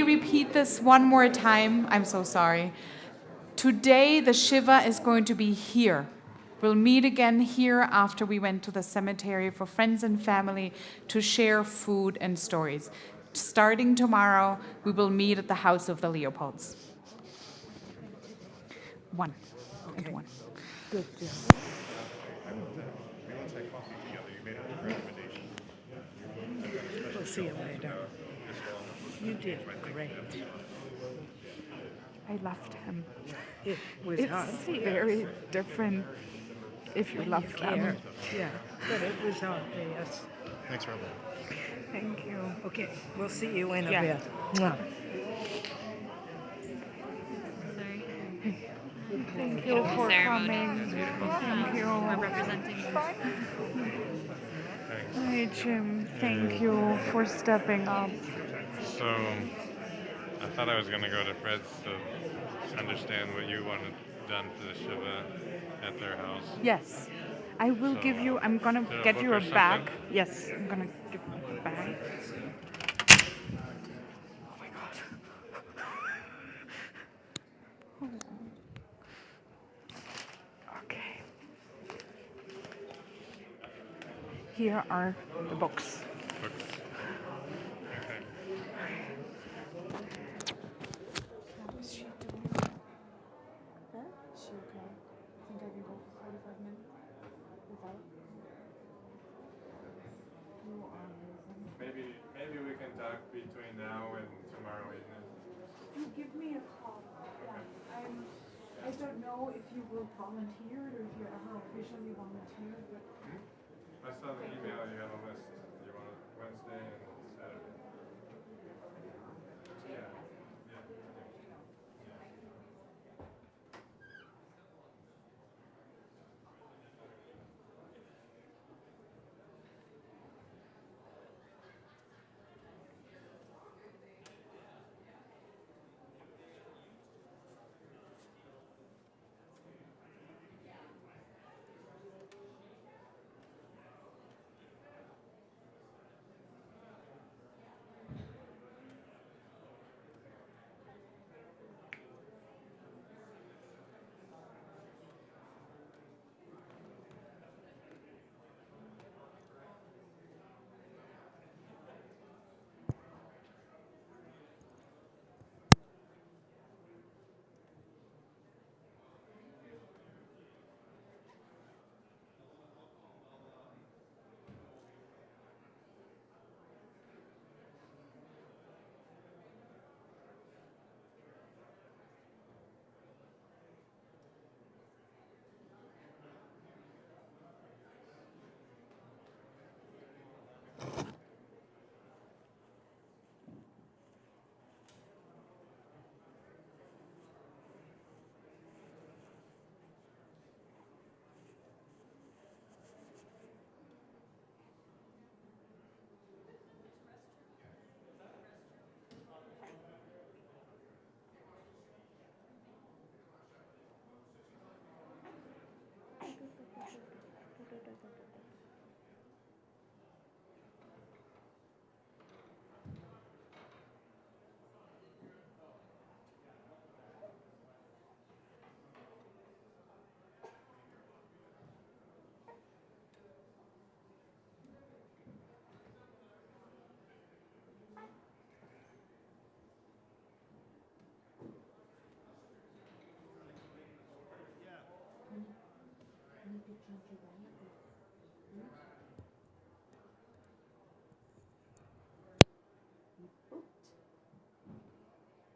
repeat this one more time. I'm so sorry. Today, the Shiva is going to be here. We'll meet again here after we went to the cemetery for friends and family to share food and stories. Starting tomorrow, we will meet at the house of the Leopolds. One.
Okay.
And one.
Good job. We'll see you later. You did great.
I loved him.
It was
It's
obvious.
very different if you
When
love
you
them.
care. Yeah, but it was obvious.
Thanks, Robert.
Thank you.
Okay, we'll see you in a
Yeah.
bit. Mwah.
Thank you for coming. Thank you.
We're representing.
Hi, Jim. Thank you for stepping up.
So, I thought I was going to go to Fred's to understand what you wanted done for the Shiva at their house.
Yes. I will
So,
give you, I'm going
is there
to
a
get
book
you
or
a bag.
something?
Yes, I'm going to give you a bag. Oh my God. Okay. Here are the books.
Books. Okay.
How is she doing? Huh? Is she okay? Think I can go for 45 minutes without? You are amazing.
Maybe we can talk between now and tomorrow evening.
You give me a call. Yeah. I don't know if you will volunteer or if you ever officially volunteered, but
I saw the email. You have a list. You want Wednesday and Saturday. Yeah.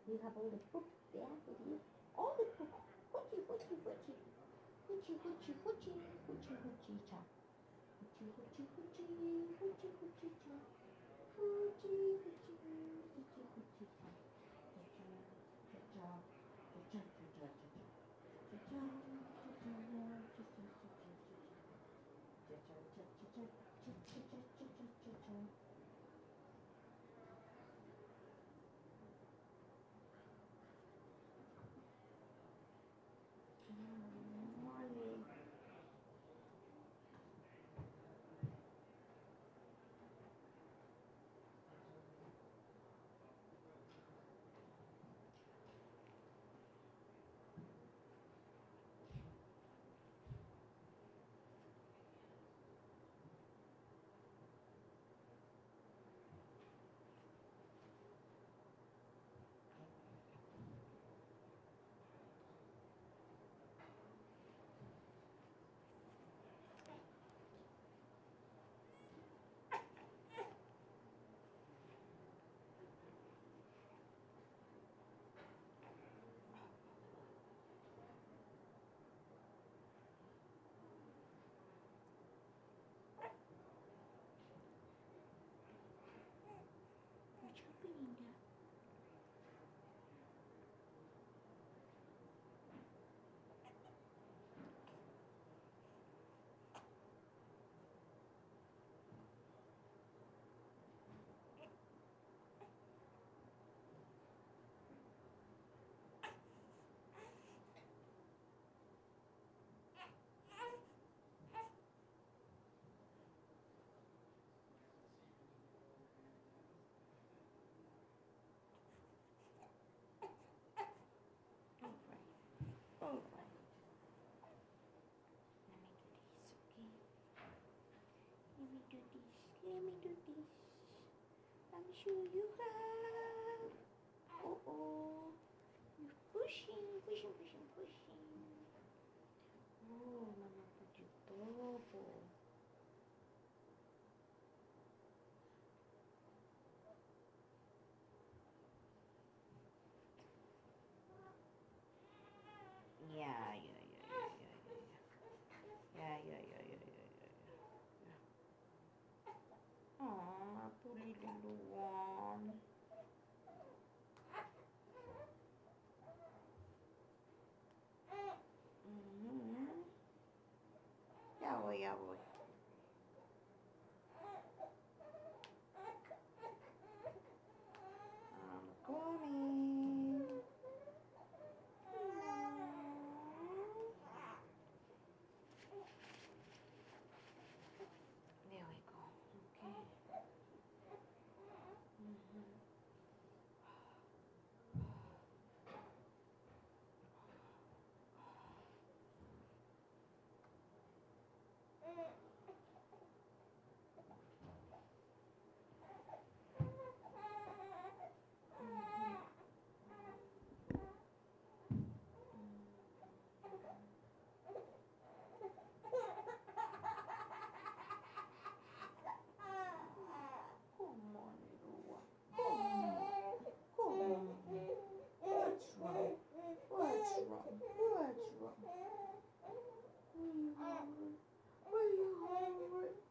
You have all the book there with you. All the book. Hoochie, hoochie, hoochie. Hoochie, hoochie, hoochie. Hoochie, hoochie, cha. Hoochie, hoochie, hoochie. Hoochie, hoochie, cha. Hoochie, hoochie, hoochie, hoochie, cha. Cha, cha, cha, cha, cha, cha, cha, cha. Cha, cha, cha, cha, cha, cha, cha, cha, cha, cha. Cha, cha, cha, cha, cha, cha, cha, cha, cha, cha, cha, cha. Molly. Let me do this. I'm sure you have. Oh. You're pushing. Oh, mamá puso todo. Yeah. Aw, pretty little one. Yeah, boy. I'm coming. There we go. Okay. Come on, little one. Come on. What's wrong? Where you hungry?